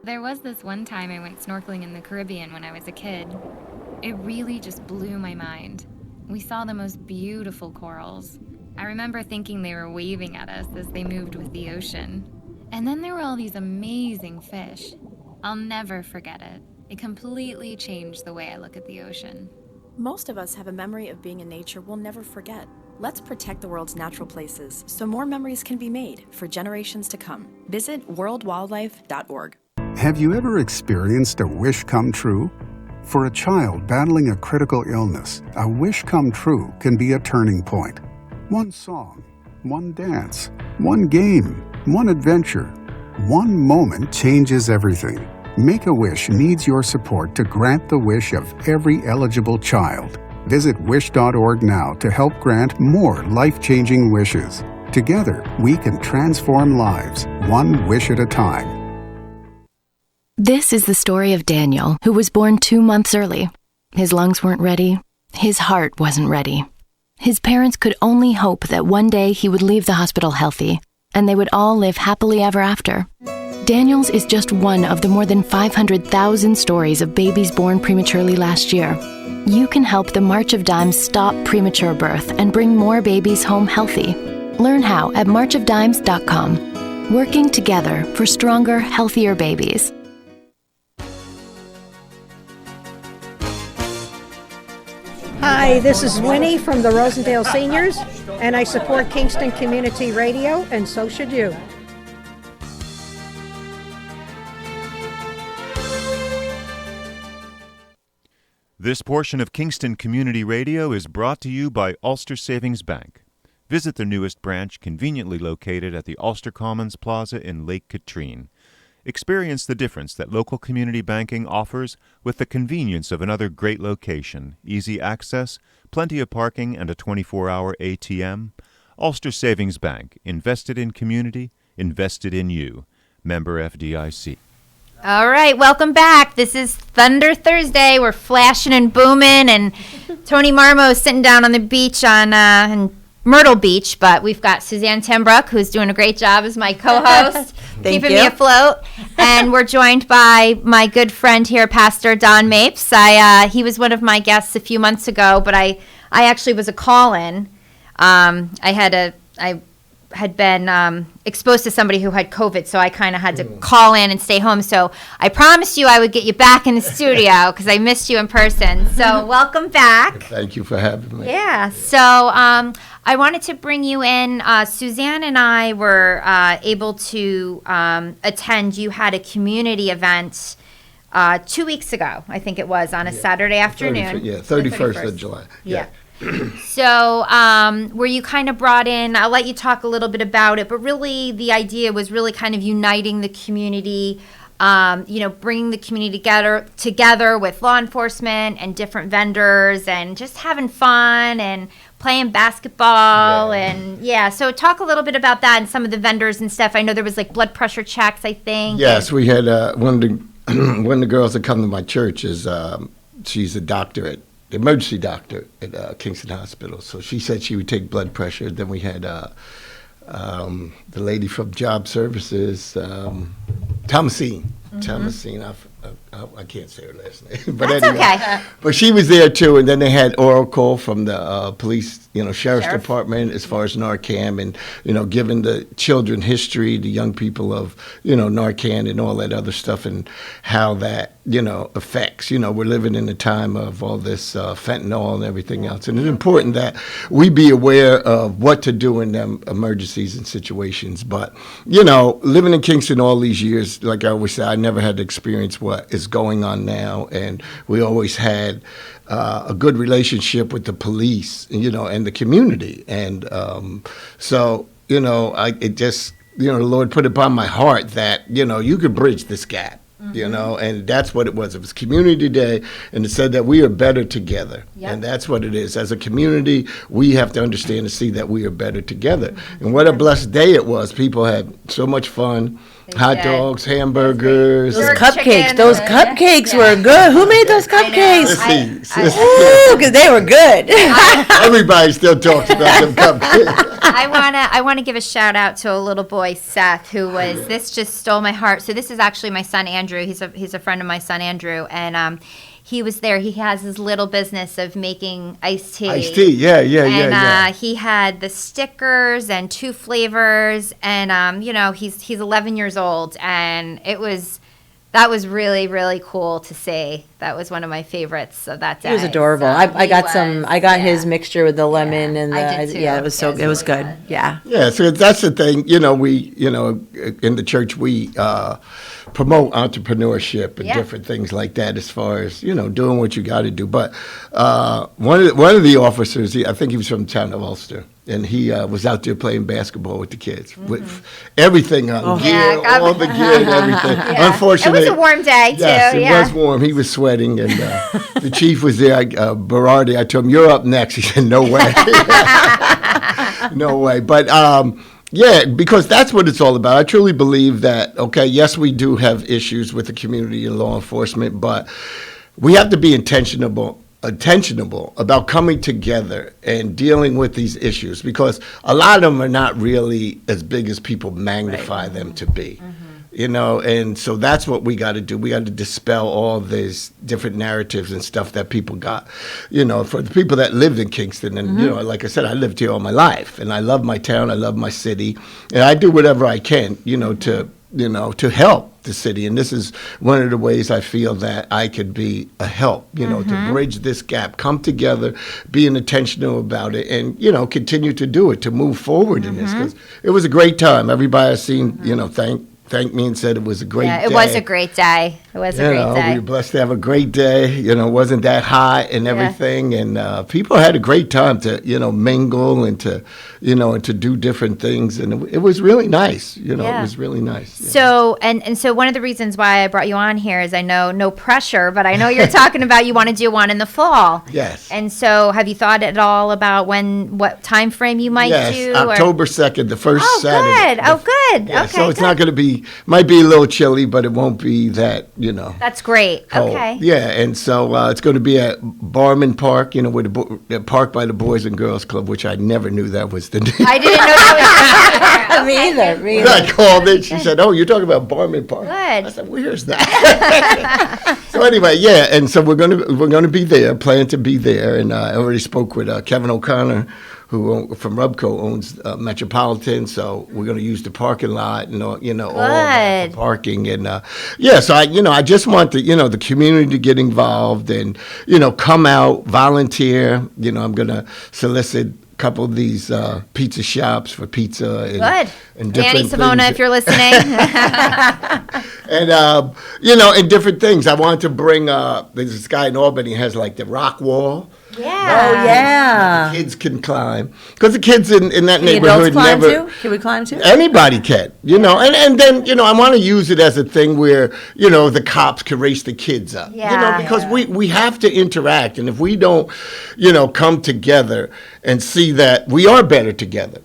There was this one time I went snorkeling in the Caribbean when I was a kid. It really just blew my mind. We saw the most beautiful corals. I remember thinking they were waving at us as they moved with the ocean. And then there were all these amazing fish. I'll never forget it. It completely changed the way I look at the ocean. Most of us have a memory of being in nature we'll never forget. Let's protect the world's natural places so more memories can be made for generations to come. Visit worldwildlife.org. Have you ever experienced a wish come true? For a child battling a critical illness, a wish come true can be a turning point. One song, one dance, one game, one adventure, one moment changes everything. Make-A-Wish needs your support to grant the wish of every eligible child. Visit wish.org now to help grant more life-changing wishes. Together, we can transform lives, one wish at a time. This is the story of Daniel, who was born 2 months early. His lungs weren't ready. His heart wasn't ready. His parents could only hope that one day he would leave the hospital healthy, and they would all live happily ever after. Daniel's is just one of the more than 500,000 stories of babies born prematurely last year. You can help the March of Dimes stop premature birth and bring more babies home healthy. Learn how at marchofdimes.com. Working together for stronger, healthier babies. Hi, this is Winnie from the Rosendale Seniors, and I support Kingston Community Radio, and so should you. This portion of Kingston Community Radio is brought to you by Ulster Savings Bank. Visit their newest branch, conveniently located at the Ulster Commons Plaza in Lake Katrine. Experience the difference that local community banking offers with the convenience of another great location, easy access, plenty of parking, and a 24-hour ATM. Ulster Savings Bank, invested in community, invested in you. Member FDIC. All right, welcome back. This is Thunder Thursday. We're flashing and booming, and Tony Marmo's sitting down on the beach in Myrtle Beach, but we've got Suzanne Timbrouck, who's doing a great job as my co-host, keeping me afloat. And we're joined by my good friend here, Pastor Don Mapes. He was one of my guests a few months ago, but I actually was a call-in. I had been exposed to somebody who had COVID, so I kind of had to call in and stay home. So I promised you I would get you back in the studio because I missed you in person. So welcome back. Thank you for having me. Yeah. So I wanted to bring you in. Suzanne and I were able to attend. You had a community event 2 weeks ago, I think it was, on a Saturday afternoon. 31st of July. Yeah. So were you kind of brought in, I'll let you talk a little bit about it, but really the idea was really kind of uniting the community, bringing the community together with law enforcement and different vendors and just having fun and playing basketball. So talk a little bit about that and some of the vendors and stuff. I know there was like blood pressure checks, I think. Yes, we had one of the girls that come to my church is she's a doctor emergency doctor at Kingston Hospital. So she said she would take blood pressure. Then we had the lady from Job Services, Thomasine. Thomasine, I can't say her last name, but That's anyway. okay. But she was there too, and then they had oral call from the police, sheriff's department as far as Narcan, and giving the children history, the young people of Narcan and all that other stuff, and how that affects. We're living in a time of all this fentanyl and everything else, and it's important that we be aware of what to do in them emergencies and situations. But living in Kingston all these years, like I always say, I never had to experience what is going on now, and we always had a good relationship with the police, and the community, and it just the Lord put upon my heart that you could bridge this gap. And that's what it was. It was Community Day, and it said that we are better together. Yep. And that's what it is. As a community, we have to understand and see that we are better together. And what a blessed day it was. People had so much fun. Hot dogs, hamburgers. Those cupcakes. Those cupcakes were good. Who made those cupcakes? Ooh, because they were good. Everybody still talks about them cupcakes. I want to give a shout out to a little boy, Seth, who was, this just stole my heart. So this is actually my son, Andrew. He's a friend of my son, Andrew. And he was there. He has his little business of making iced tea. Iced tea, yeah. And he had the stickers and 2 flavors. And, he's 11 years old. And that was really, really cool to see. That was one of my favorites of that day. He was adorable. So I got his mixture with the lemon and I did too. it was it was good. Yeah. Yeah, so that's the thing. We in the church we promote entrepreneurship and different things like that as far as doing what you got to do. But one of the officers, I think he was from the town of Ulster, and he was out there playing basketball with the kids with everything on gear, all the gear and everything. Yeah. Unfortunately, it was a warm day too. Yes, it was warm. He was sweating, and the chief was there. Berardi, I told him, "You're up next." He said, "No way, no way." But yeah, because that's what it's all about. I truly believe that. Okay, yes, we do have issues with the community and law enforcement, but we have to be intentional about coming together and dealing with these issues, because a lot of them are not really as big as people magnify them to be. And so that's what we got to do. We got to dispel all these different narratives and stuff that people got, for the people that lived in Kingston. And, like I said, I lived here all my life, and I love my town. I love my city, and I do whatever I can, to help the city. And this is one of the ways I feel that I could be a help, to bridge this gap, come together, being intentional about it, and, continue to do it, to move forward in this. Because it was a great time. Everybody I've seen, thanked me and said it was a great day. It was a great day. It was a great day. We were blessed to have a great day. It wasn't that hot and everything. And people had a great time to, mingle and to, and to do different things. And it was really nice. It was really nice. Yeah. So, and so one of the reasons why I brought you on here is I know no pressure, but I know you're talking about you want to do one in the fall. Yes. And so have you thought at all about what time frame you might do? Yes, October 2nd, the first Saturday. Oh, good. Yeah, okay, so it's not going to be, might be a little chilly, but it won't be that, That's great. cold. Okay. Yeah, and so it's going to be at Barman Park, where the park by the Boys and Girls Club, which I never knew that was the name. I didn't know that was Me either. When I called it, she said, "Oh, you're talking about Barman Park." Good. I said, "Where's that?" So anyway, yeah, and so we're gonna be there, plan to be there, and I already spoke with Kevin O'Connor, who from Rubco owns Metropolitan, so we're going to use the parking lot and all that for parking, and so I just want the community to get involved and come out, volunteer. I'm going to solicit a couple of these pizza shops for pizza and Good. different Annie Simona, things. if you're listening. And and different things. I wanted to bring there's this guy in Albany who has like the rock wall. Yeah. Oh, yeah. The kids can climb, because the kids in that Can the neighborhood adults climb never. too? Can we climb too? Anybody can, and then I want to use it as a thing where the cops can race the kids up, because we have to interact, and if we don't, come together and see that we are better together,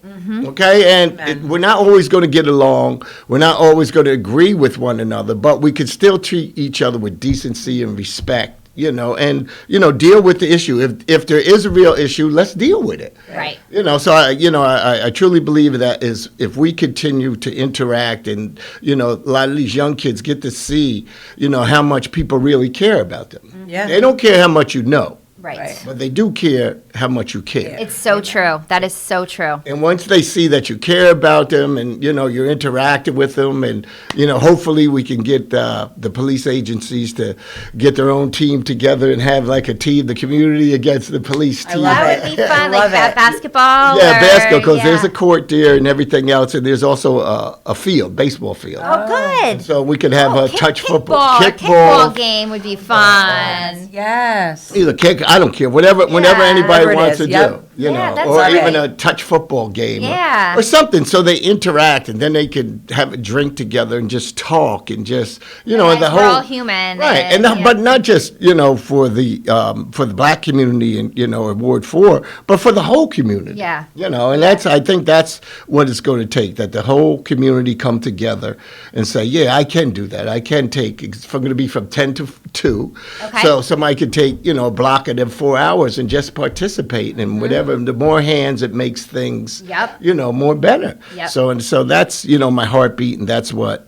okay, and we're not always going to get along, we're not always going to agree with one another, but we can still treat each other with decency and respect. and deal with the issue. If there is a real issue, let's deal with it. Right. So I truly believe that is if we continue to interact and a lot of these young kids get to see how much people really care about them. Yeah. They don't care how much you know. Right. But they do care how much you care. It's so true. That is so true. And once they see that you care about them and, you're interacting with them and, hopefully we can get the police agencies to get their own team together and have like a team, the community against the police team. That would be fun, like that basketball. Yeah, basketball, because yeah. there's a court there and everything else, and there's also a field, baseball field. Oh, good. So we could have a touch football, kickball game would be fun. Yes. Either kick, I don't care, whenever anybody Whatever it wants is, to yep. do, Yeah, that's or great. even a touch football game, Yeah. or something, so they interact, and then they could have a drink together and just talk and just, and the We're whole all human. right, and but not just for the black community and in Ward 4, but for the whole community. Yeah. And I think that's what it's going to take, that the whole community come together and say, yeah, I can do that. I can take. It's going to be from 10 to 2, Okay. so somebody could take a block of them 4 hours and just participate in whatever. The more hands, it makes things more better. Yep. So that's my heartbeat, and that's what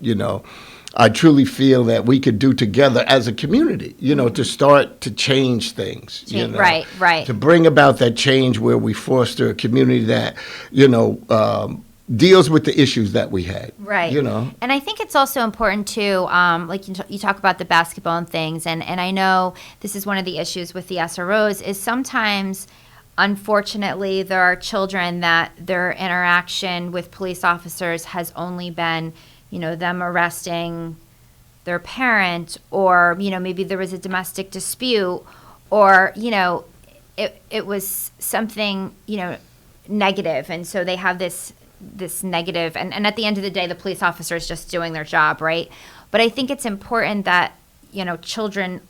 I truly feel that we could do together as a community, to start to change things. Right. To bring about that change where we foster a community that, deals with the issues that we had. Right. And I think it's also important too, like you talk about the basketball and things, and I know this is one of the issues with the SROs is sometimes, unfortunately, there are children that their interaction with police officers has only been, them arresting their parent, or, maybe there was a domestic dispute, or, it was something, negative. And so they have this negative, and at the end of the day, the police officer is just doing their job, right? But I think it's important that, children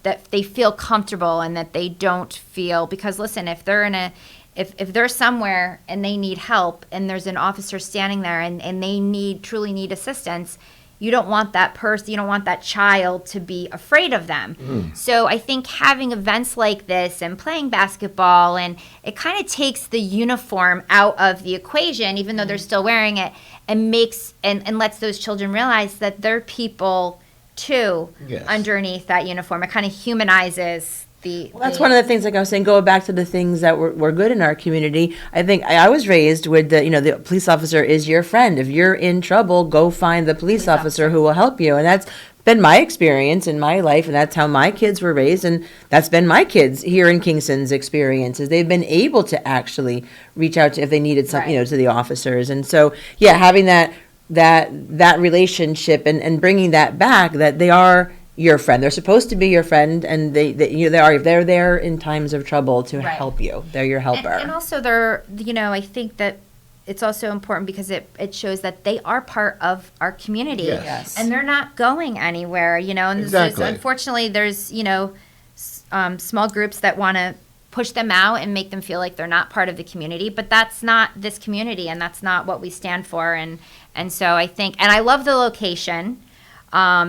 that they feel comfortable and that they don't feel, because listen, if they're if they're somewhere and they need help and there's an officer standing there and they truly need assistance, you don't want that person, you don't want that child to be afraid of them. So I think having events like this and playing basketball, and it kind of takes the uniform out of the equation, even though they're still wearing it, and makes and lets those children realize that they're people too underneath that uniform. It kind of humanizes that's one of the things, like I was saying, going back to the things that were good in our community. I think I was raised with the police officer is your friend. If you're in trouble, go find the police officer who will help you. And that's been my experience in my life, and that's how my kids were raised, and that's been my kids here in Kingston's experiences. They've been able to actually reach out to, if they needed something, to the officers. And so, having that relationship and bringing that back, that they are your friend. They're supposed to be your friend, and they're there in times of trouble to help you. They're your helper. And also they're, I think that it's also important because it shows that they are part of our community. Yes. And they're not going anywhere, and Exactly. Unfortunately there's, small groups that want to push them out and make them feel like they're not part of the community, but that's not this community, and that's not what we stand for. And so I think, and I love the location,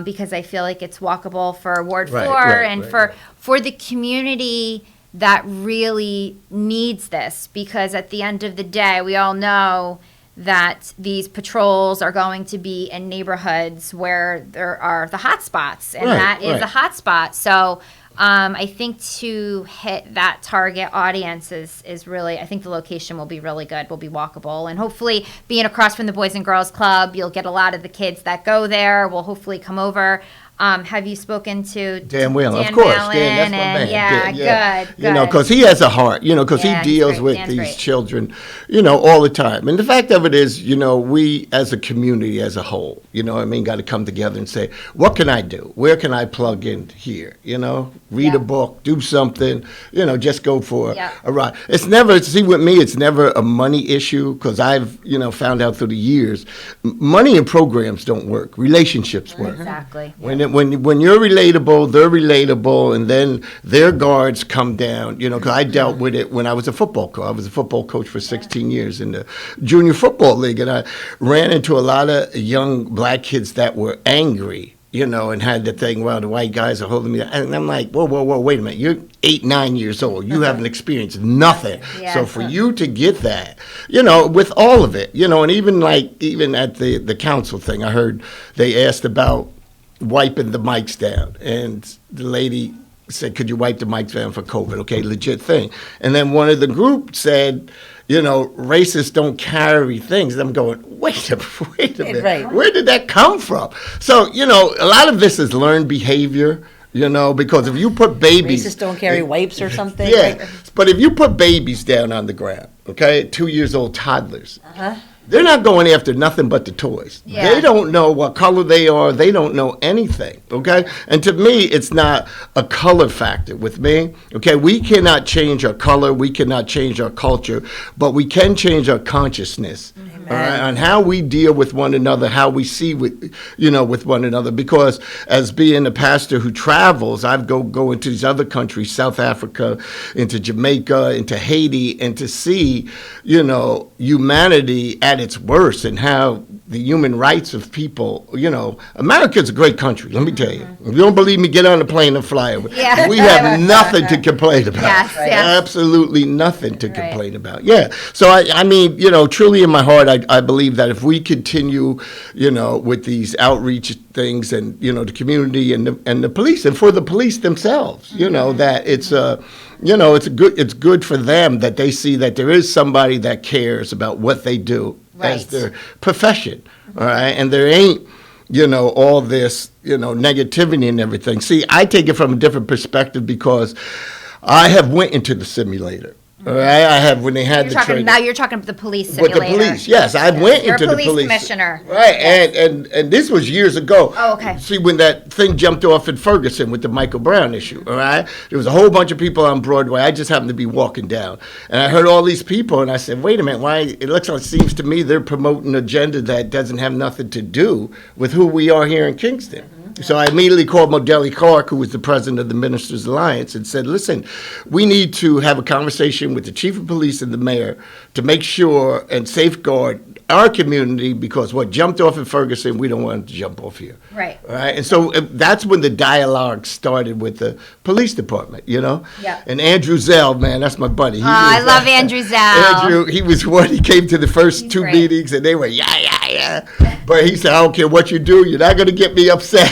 because I feel like it's walkable for Ward 4 and for the community that really needs this, because at the end of the day, we all know that these patrols are going to be in neighborhoods where there are the hot spots, and that is a hot spot. So I think to hit that target audience is really, I think the location will be really good, will be walkable, and hopefully being across from the Boys and Girls Club, you'll get a lot of the kids that go there will hopefully come over. Have you spoken to Dan Whalen? Dan Of course, Whalen? Dan, that's my man. Yeah, Dan, good. Because he has a heart, because Yeah, he he's deals great. with Dan's these great. children, all the time. And the fact of it is, we as a community as a whole, got to come together and say, what can I do? Where can I plug in here? Read a book, do something, just go for a ride. It's never, see, with me, it's never a money issue, because I've, found out through the years, money and programs don't work. Relationships work. Exactly. When you're relatable, they're relatable, and then their guards come down, because I dealt with it when I was a football coach. I was a football coach for 16 years in the junior football league, and I ran into a lot of young black kids that were angry and had the thing, well, the white guys are holding me. And I'm like, whoa, wait a minute. You're 8, 9 years old. You haven't experienced nothing. Yeah. So for you to get that, with all of it, and even at the council thing, I heard they asked about wiping the mics down. And the lady said, could you wipe the mics down for COVID? Okay, legit thing. And then one of the group said, racists don't carry things. And I'm going, wait a minute. Right. Where did that come from? So, a lot of this is learned behavior, because if you put babies. Racists don't carry wipes or something? Yeah. But if you put babies down on the ground, okay, 2 years old toddlers, they're not going after nothing but the toys. Yeah. They don't know what color they are. They don't know anything, okay? And to me, it's not a color factor with me, okay? We cannot change our color. We cannot change our culture, but we can change our consciousness. All right, on how we deal with one another, how we see with one another. Because as being a pastor who travels, I've go into these other countries, South Africa, into Jamaica, into Haiti, and to see, humanity at its worst and how the human rights of people, America's a great country, let me tell you. If you don't believe me, get on a plane and fly over. Yeah. We have nothing to complain about. Yes, yes. Absolutely nothing to complain about. Yeah. So, I mean, truly in my heart, I believe that if we continue, with these outreach things and, the community and the police, and for the police themselves, that it's it's good for them that they see that there is somebody that cares about what they do as their profession, all right? And there ain't, all this, negativity and everything. See, I take it from a different perspective because I have went into the simulator. All right, I have when they had Now you're talking about the police simulator. With the police, yes, I went You're into a the police police commissioner. right? And this was years ago. Oh, okay. See, when that thing jumped off in Ferguson with the Michael Brown issue, all right, there was a whole bunch of people on Broadway. I just happened to be walking down, and I heard all these people, and I said, "Wait a minute, why?" It looks like it seems to me they're promoting an agenda that doesn't have nothing to do with who we are here in Kingston. So I immediately called Modeli Clark, who was the president of the Ministers Alliance, and said, listen, we need to have a conversation with the chief of police and the mayor to make sure and safeguard our community because what jumped off in Ferguson, we don't want it to jump off here. Right. Right. And so that's when the dialogue started with the police department, Yeah. And Andrew Zell, man, that's my buddy. I love Andrew Zell. Andrew, he was one, he came to the first He's two great. meetings and they were, yeah. But he said, I don't care what you do, you're not going to get me upset.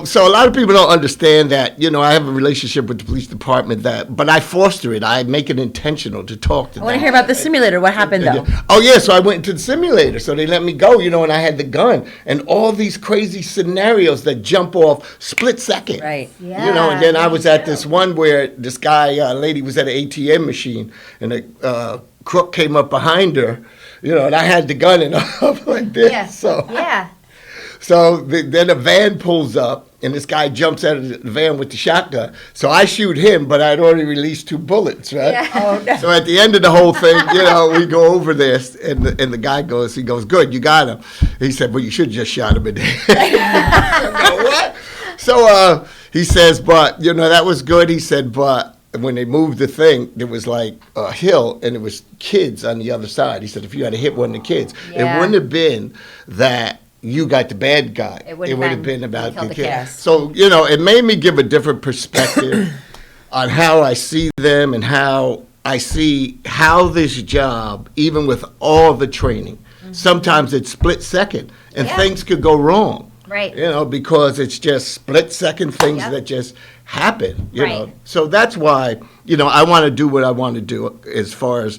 So a lot of people don't understand that, I have a relationship with the police department but I foster it. I make it intentional to talk to them. I want to hear about the simulator. What happened, though? Oh, yeah, so I went into the simulator. So they let me go, and I had the gun. And all these crazy scenarios that jump off split second. Right. Yeah. And then I was at this one where this lady was at an ATM machine, and a crook came up behind her, and I had the gun, and I'm like this. Yeah. So then a van pulls up, and this guy jumps out of the van with the shotgun. So I shoot him, but I'd already released 2 bullets, right? Yeah. Oh, no. So at the end of the whole thing, we go over this, and the guy goes, good, you got him. He said, well, you should have just shot him in the head. I go, what? So he says, but, that was good. He said, but when they moved the thing, there was like a hill, and it was kids on the other side. He said, if you had hit one of the kids, it wouldn't have been that you got the bad guy. It would have been about the kid. kids. So, it made me give a different perspective on how I see them and how I see how this job, even with all the training, sometimes it's split second and things could go wrong. Right. Because it's just split second things that just happen, know. So that's why, I want to do what I want to do as far as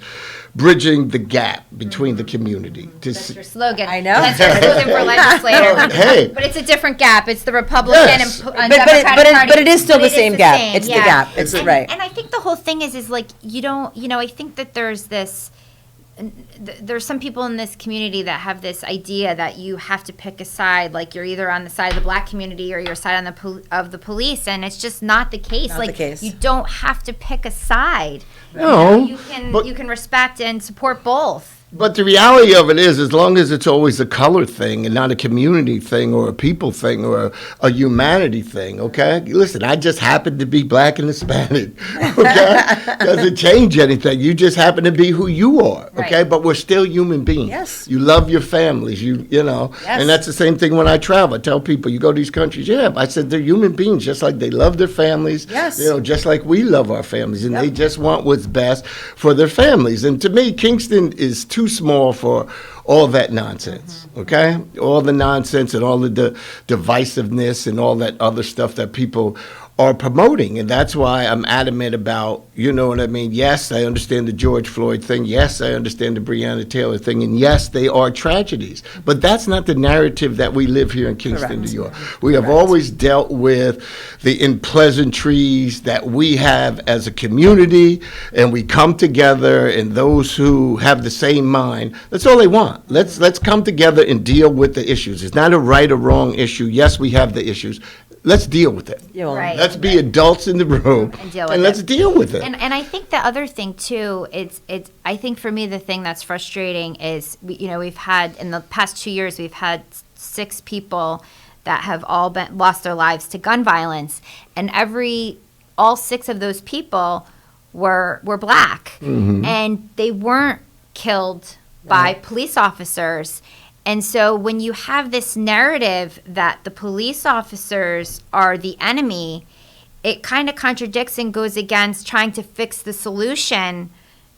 bridging the gap between the community. That's your slogan. I know. That's your slogan for legislator. Hey. But it's a different gap. It's the Republican Yes. and Democratic Party. But it is still But the it is same gap. It's the gap. It's right. And I think the whole thing is like, you don't, I think that there's this, there's some people in this community that have this idea that you have to pick a side, like you're either on the side of the black community or you're side on of the police, and it's just not the case. Not the case. You don't have to pick a side. No, you can respect and support both. But the reality of it is, as long as it's always a color thing and not a community thing or a people thing or a humanity thing, okay? Listen, I just happen to be black and Hispanic, okay? Doesn't change anything. You just happen to be who you are, okay? But we're still human beings. Yes. You love your families, you know? Yes. And that's the same thing when I travel. I tell people, you go to these countries, I said, they're human beings, just like they love their families, just like we love our families, and they just want what's best for their families. And to me, Kingston is too small for all that nonsense, okay? All the nonsense and all the divisiveness and all that other stuff that people are promoting. And that's why I'm adamant about, you know what I mean? Yes, I understand the George Floyd thing. Yes, I understand the Breonna Taylor thing. And yes, they are tragedies. But that's not the narrative that we live here in Kingston, New York. We have always dealt with the unpleasantries that we have as a community, and we come together, and those who have the same mind, that's all they want. Let's come together and deal with the issues. It's not a right or wrong issue. Yes, we have the issues. Let's deal with it. Let's be adults in the room and let's deal with it. And I think the other thing too, I think for me the thing that's frustrating is we've had in the past 2 years we've had 6 people that have all lost their lives to gun violence, and all 6 of those people were black, and they weren't killed by police officers. And so when you have this narrative that the police officers are the enemy, it kind of contradicts and goes against trying to fix the solution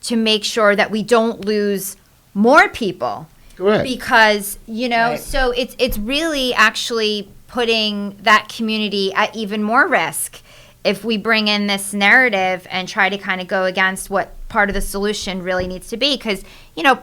to make sure that we don't lose more people. Correct. Because, so it's really actually putting that community at even more risk if we bring in this narrative and try to kind of go against what part of the solution really needs to be. Because,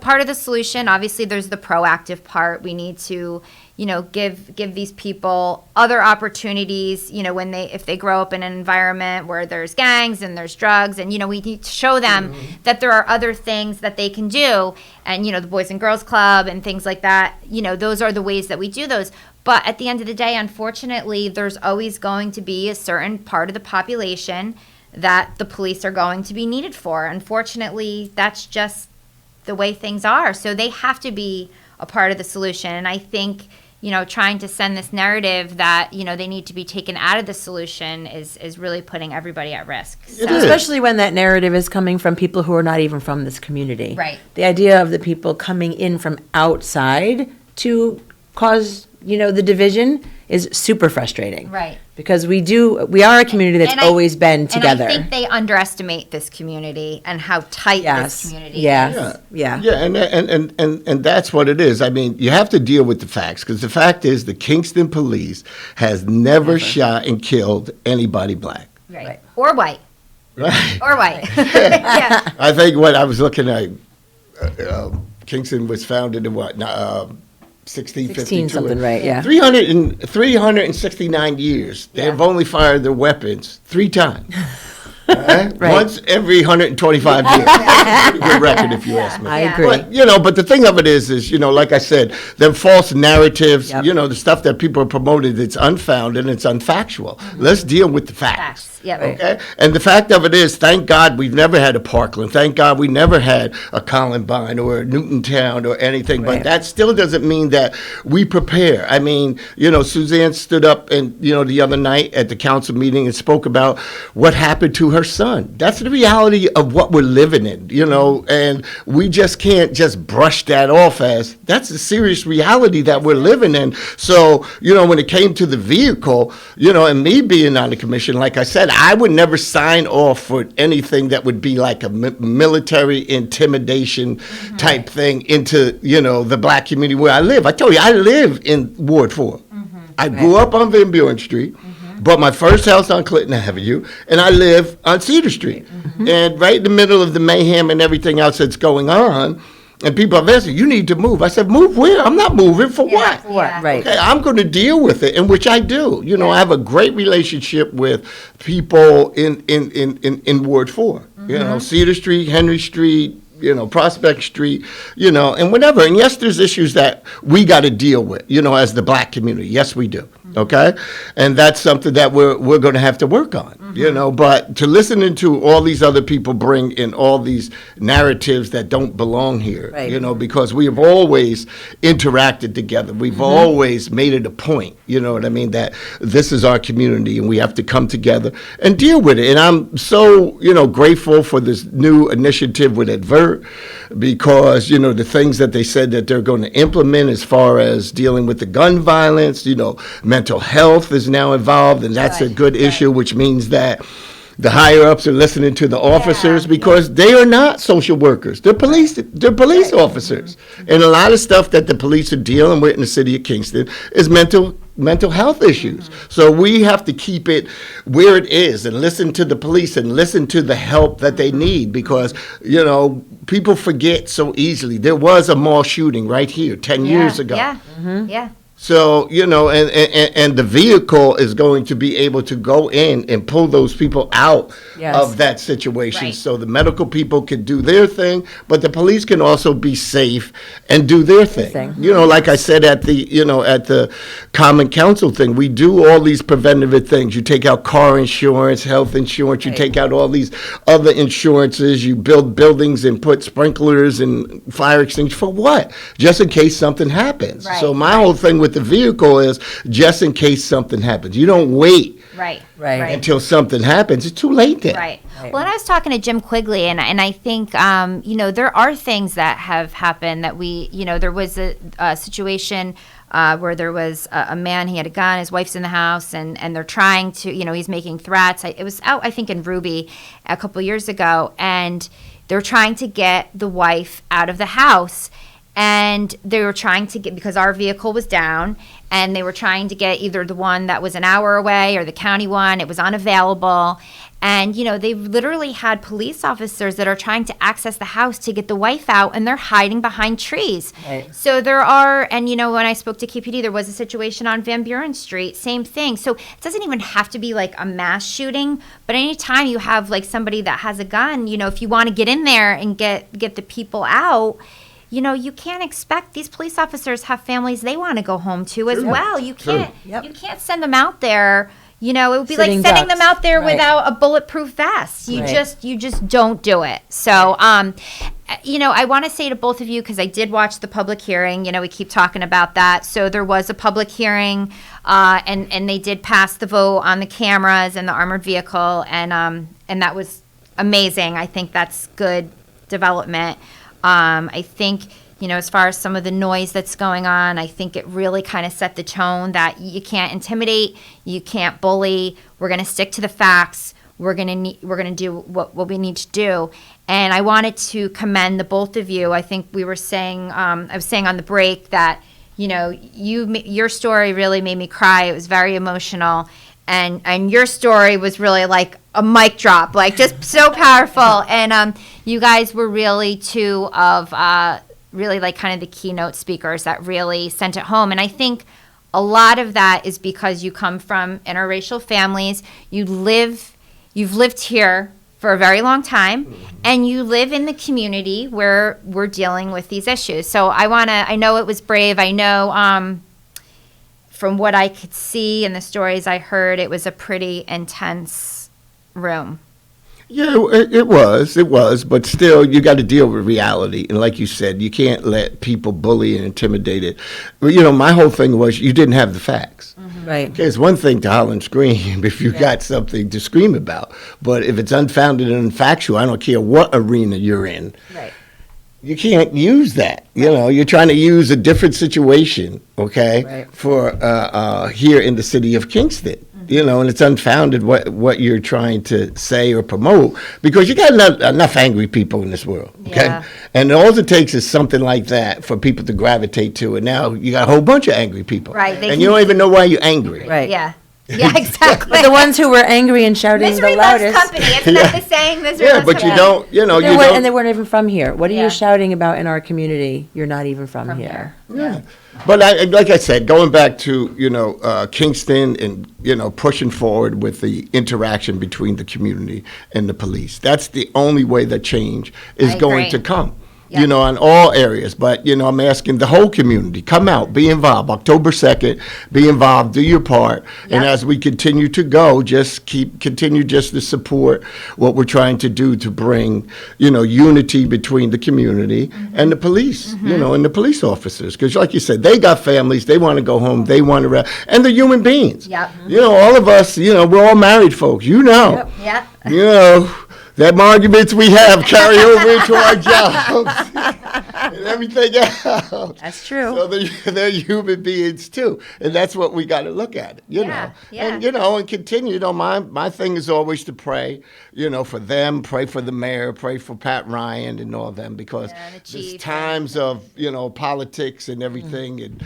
part of the solution, obviously there's the proactive part. We need to, give these people other opportunities, if they grow up in an environment where there's gangs and there's drugs, and, we need to show them that there are other things that they can do. And, the Boys and Girls Club and things like that, those are the ways that we do those. But at the end of the day, unfortunately, there's always going to be a certain part of the population that the police are going to be needed for. Unfortunately, that's just the way things are. So they have to be a part of the solution. And I think, trying to send this narrative that, they need to be taken out of the solution is really putting everybody at risk. So. Especially when that narrative is coming from people who are not even from this community. Right. The idea of the people coming in from outside to cause the division is super frustrating. Right. Because we are a community that's always been together. And I think they underestimate this community and how tight this community is. Yeah, and that's what it is. I mean, you have to deal with the facts, because the fact is the Kingston police has never shot and killed anybody black. Right. Or white. Right. Or white. Yeah. I think what I was looking at, Kingston was founded in what? 1652. Something, right, yeah. 369 years. They have only fired their weapons 3 times. Right? Once every 125 years. That's a pretty good record, if you ask me. I agree. But the thing of it is, like I said, them false narratives, the stuff that people are promoting, it's unfounded and it's unfactual. Let's deal with the facts. Yep. Okay? And the fact of it is, thank God we've never had a Parkland. Thank God we never had a Columbine or a Newtontown or anything. But that still doesn't mean that we prepare. I mean, Suzanne stood up and, the other night at the council meeting and spoke about what happened to her son. That's the reality of what we're living in, and we just can't just brush that off as that's a serious reality that we're living in. So, when it came to the vehicle, and me being on the commission, like I said, I would never sign off for anything that would be like a military intimidation type thing into, the black community where I live. I told you, I live in Ward 4. I grew up on Van Buren Street, bought my first house on Clinton Avenue, and I live on Cedar Street. And right in the middle of the mayhem and everything else that's going on, and people have asked, you need to move. I said, move where? I'm not moving. For what? Right. Okay, I'm going to deal with it, and which I do. I have a great relationship with people in Ward 4. Cedar Street, Henry Street, Prospect Street, and whatever. And yes, there's issues that we got to deal with, as the black community. Yes, we do. okay? And that's something that we're going to have to work on, you know. But to listening to all these other people bring in all these narratives that don't belong here, Right. you know, because we have always interacted together. We've always made it a point, you know what I mean, that this is our community and we have to come together and deal with it. And I'm so, you know, grateful for this new initiative with Advert, because, you know, the things that they said that they're going to implement as far as dealing with the gun violence, you know, mental health is now involved, and that's a good issue, which means that the higher ups are listening to the officers, because they are not social workers. They're police officers. And a lot of stuff that the police are dealing with in the city of Kingston is mental health issues. So we have to keep it where it is and listen to the police and listen to the help that they need, because, you know, people forget so easily. There was a mall shooting right here 10 years ago. Yeah. So, you know, and the vehicle is going to be able to go in and pull those people out of that situation. Right. So the medical people can do their thing, but the police can also be safe and do their thing. You know, like I said at the Common Council thing, we do all these preventative things. You take out car insurance, health insurance, you take out all these other insurances, you build buildings and put sprinklers and fire extinguishers for what? Just in case something happens. So my whole thing with the vehicle is just in case something happens. You don't wait until something happens. It's too late then. Right. Well, and I was talking to Jim Quigley, and I think, you know, there are things that have happened that there was a situation where there was a man, he had a gun, his wife's in the house, and they're trying to, you know, he's making threats. It was out, I think, in Ruby a couple years ago, and they're trying to get the wife out of the house. And they were trying to get, because our vehicle was down, and they were trying to get either the one that was an hour away or the county one. It was unavailable. And, you know, they literally had police officers that are trying to access the house to get the wife out, and they're hiding behind trees. So there are, and, you know, when I spoke to KPD, there was a situation on Van Buren Street, same thing. So it doesn't even have to be like a mass shooting, but anytime you have like somebody that has a gun, you know, if you want to get in there and get the people out, you know, you can't expect, these police officers have families they want to go home to as well. You can't you can't send them out there. You know, it would be Sitting like sending ducks. them out there Right. without a bulletproof vest. You just don't do it. So, you know, I want to say to both of you, because I did watch the public hearing. You know, we keep talking about that. So there was a public hearing, and they did pass the vote on the cameras and the armored vehicle, and that was amazing. I think that's good development. I think, you know, as far as some of the noise that's going on, I think it really kind of set the tone that you can't intimidate, you can't bully. We're going to stick to the facts. We're going to do what we need to do. And I wanted to commend the both of you. I think we were saying, I was saying on the break that, you know, your story really made me cry. It was very emotional. And your story was really like a mic drop, like just so powerful. And you guys were really two of really like kind of the keynote speakers that really sent it home. And I think a lot of that is because you come from interracial families. You've lived here for a very long time, and you live in the community where we're dealing with these issues. So I know it was brave. I know from what I could see and the stories I heard, it was a pretty intense room. Yeah, it was, but still, you got to deal with reality. And like you said, you can't let people bully and intimidate it. You know, my whole thing was you didn't have the facts. Right. Okay, it's one thing to holler and scream if you got something to scream about. But if it's unfounded and unfactual, I don't care what arena you're in. Right. You can't use that. You know, you're trying to use a different situation, okay, for here in the city of Kingston. You know, and it's unfounded what you're trying to say or promote, because you got enough angry people in this world, okay? Yeah. And all it takes is something like that for people to gravitate to, and now you got a whole bunch of angry people. Right. And you don't even know why you're angry. Right. Yeah. Yeah, exactly. But the ones who were angry and shouting Misery the loves loudest. company. Isn't that the saying? Misery Yeah, loves but you company. don't, you know, And they weren't even from here. What are you shouting about in our community? You're not even from here. Yeah. But like I said, going back to, you know, Kingston and, you know, pushing forward with the interaction between the community and the police. That's the only way that change is going to come. you know, on all areas. But, you know, I'm asking the whole community, come out, be involved. October 2nd, be involved, do your part. And as we continue to go, just continue just to support what we're trying to do to bring, you know, unity between the community and the police, you know, and the police officers. Because like you said, they got families, they want to go home, they want to rest, and they're human beings. You know, all of us, you know, we're all married folks, you know. You know, them arguments we have carry over into our jobs and everything else. That's true. So they're human beings too, and that's what we got to look at. You know, and you know, and continue. You know, my thing is always to pray. You know, for them, pray for the mayor, pray for Pat Ryan and all them, because there's times of, you know, politics and everything and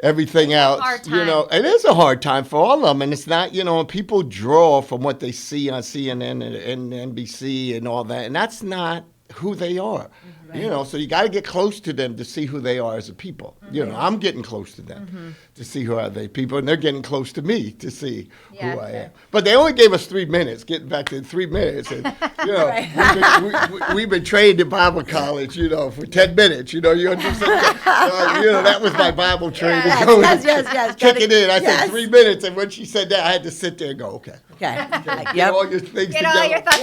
everything else, you know, it is a hard time for all of them. And it's not, you know, and people draw from what they see on CNN and NBC and all that. And that's not who they are, you know, so you got to get close to them to see who they are as a people. You know, I'm getting close to them to see who are they people, and they're getting close to me to see who I am. But they only gave us 3 minutes, getting back to 3 minutes. And, you know, we've been trained in Bible college, you know, for 10 minutes. You know, you understand? You know, that was my Bible training. Yes. Kick it in. I said 3 minutes, and when she said that, I had to sit there and go, okay. Get all your things Get together. all your thoughts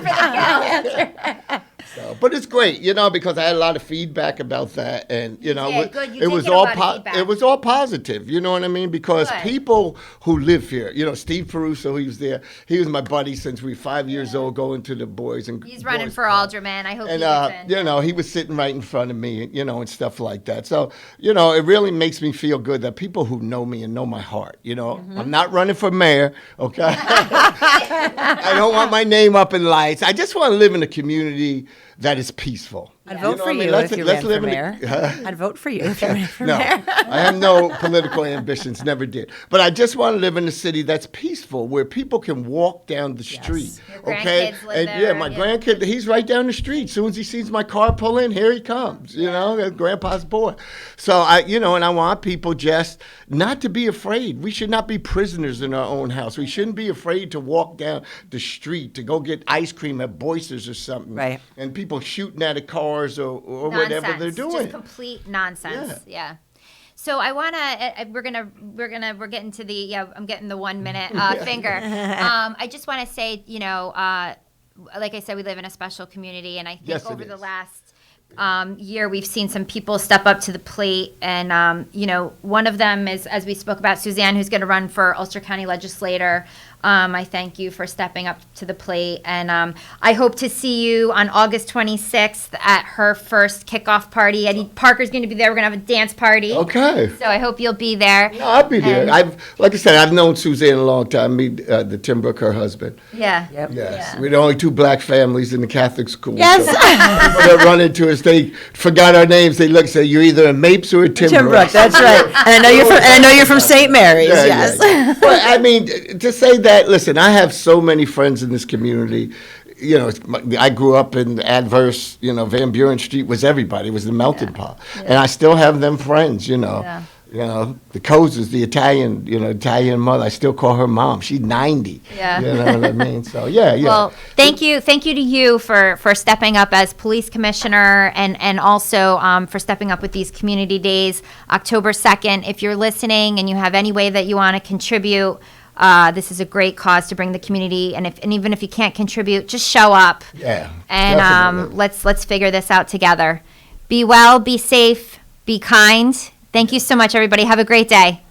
down. So, but it's great, you know, because I had a lot of feedback about that, and you know, You it did was get a all lot of feedback. it was all positive. You know what I mean? Because Good. people who live here, you know, Steve Peruso, he was there. He was my buddy since we were 5 years old, going to the boys and He's running boys for alderman. I hope he and gets in. you know, he was sitting right in front of me, you know, and stuff like that. So, you know, it really makes me feel good that people who know me and know my heart, you know, I'm not running for mayor, okay? I don't want my name up in lights. I just want to live in a community that is peaceful. I'd vote for you if you ran for mayor. I'd vote for you if you ran for mayor. I have no political ambitions, never did. But I just want to live in a city that's peaceful, where people can walk down the street. Your Okay? grandkids live And there, my grandkid, he's right down the street. As soon as he sees my car pull in, here he comes. You know, that's Grandpa's boy. So and I want people just not to be afraid. We should not be prisoners in our own house. We shouldn't be afraid to walk down the street to go get ice cream at Boyce's or something. Right. And people shooting at cars or whatever they're doing. Just complete nonsense. Yeah. So I wanna. We're getting to the. I'm getting the 1 minute finger. I just want to say, you know, like I said, we live in a special community, and I think over the last year we've seen some people step up to the plate, and you know, one of them is, as we spoke about, Suzanne, who's going to run for Ulster County Legislator. I thank you for stepping up to the plate, and I hope to see you on August 26th at her first kickoff party. Eddie Parker's going to be there. We're going to have a dance party. Okay. So I hope you'll be there. No, I'll be there. Like I said, I've known Suzanne a long time. Me, the Timbrouck, her husband. Yeah. Yes. Yeah. We're the only 2 black families in the Catholic school. Yes. So people that run into us, they forgot our names. They look and say, you're either a Mapes or a Timbrouck. That's right. And I know you're from St. Mary's. Yes. Yeah. But I mean, to say that, listen, I have so many friends in this community. You know, I grew up in Adverse, you know, Van Buren Street was everybody. It was the melting pot. And I still have them friends, you know. Yeah. You know, the Kozas, the Italian mother, I still call her mom. She's 90. Yeah. You know what I mean? So, yeah. Well, thank you to you for stepping up as police commissioner, and also for stepping up with these community days. October 2nd, if you're listening and you have any way that you want to contribute, this is a great cause to bring the community, and even if you can't contribute, just show up. Yeah. And let's figure this out together. Be well, be safe, be kind. Thank you so much, everybody. Have a great day.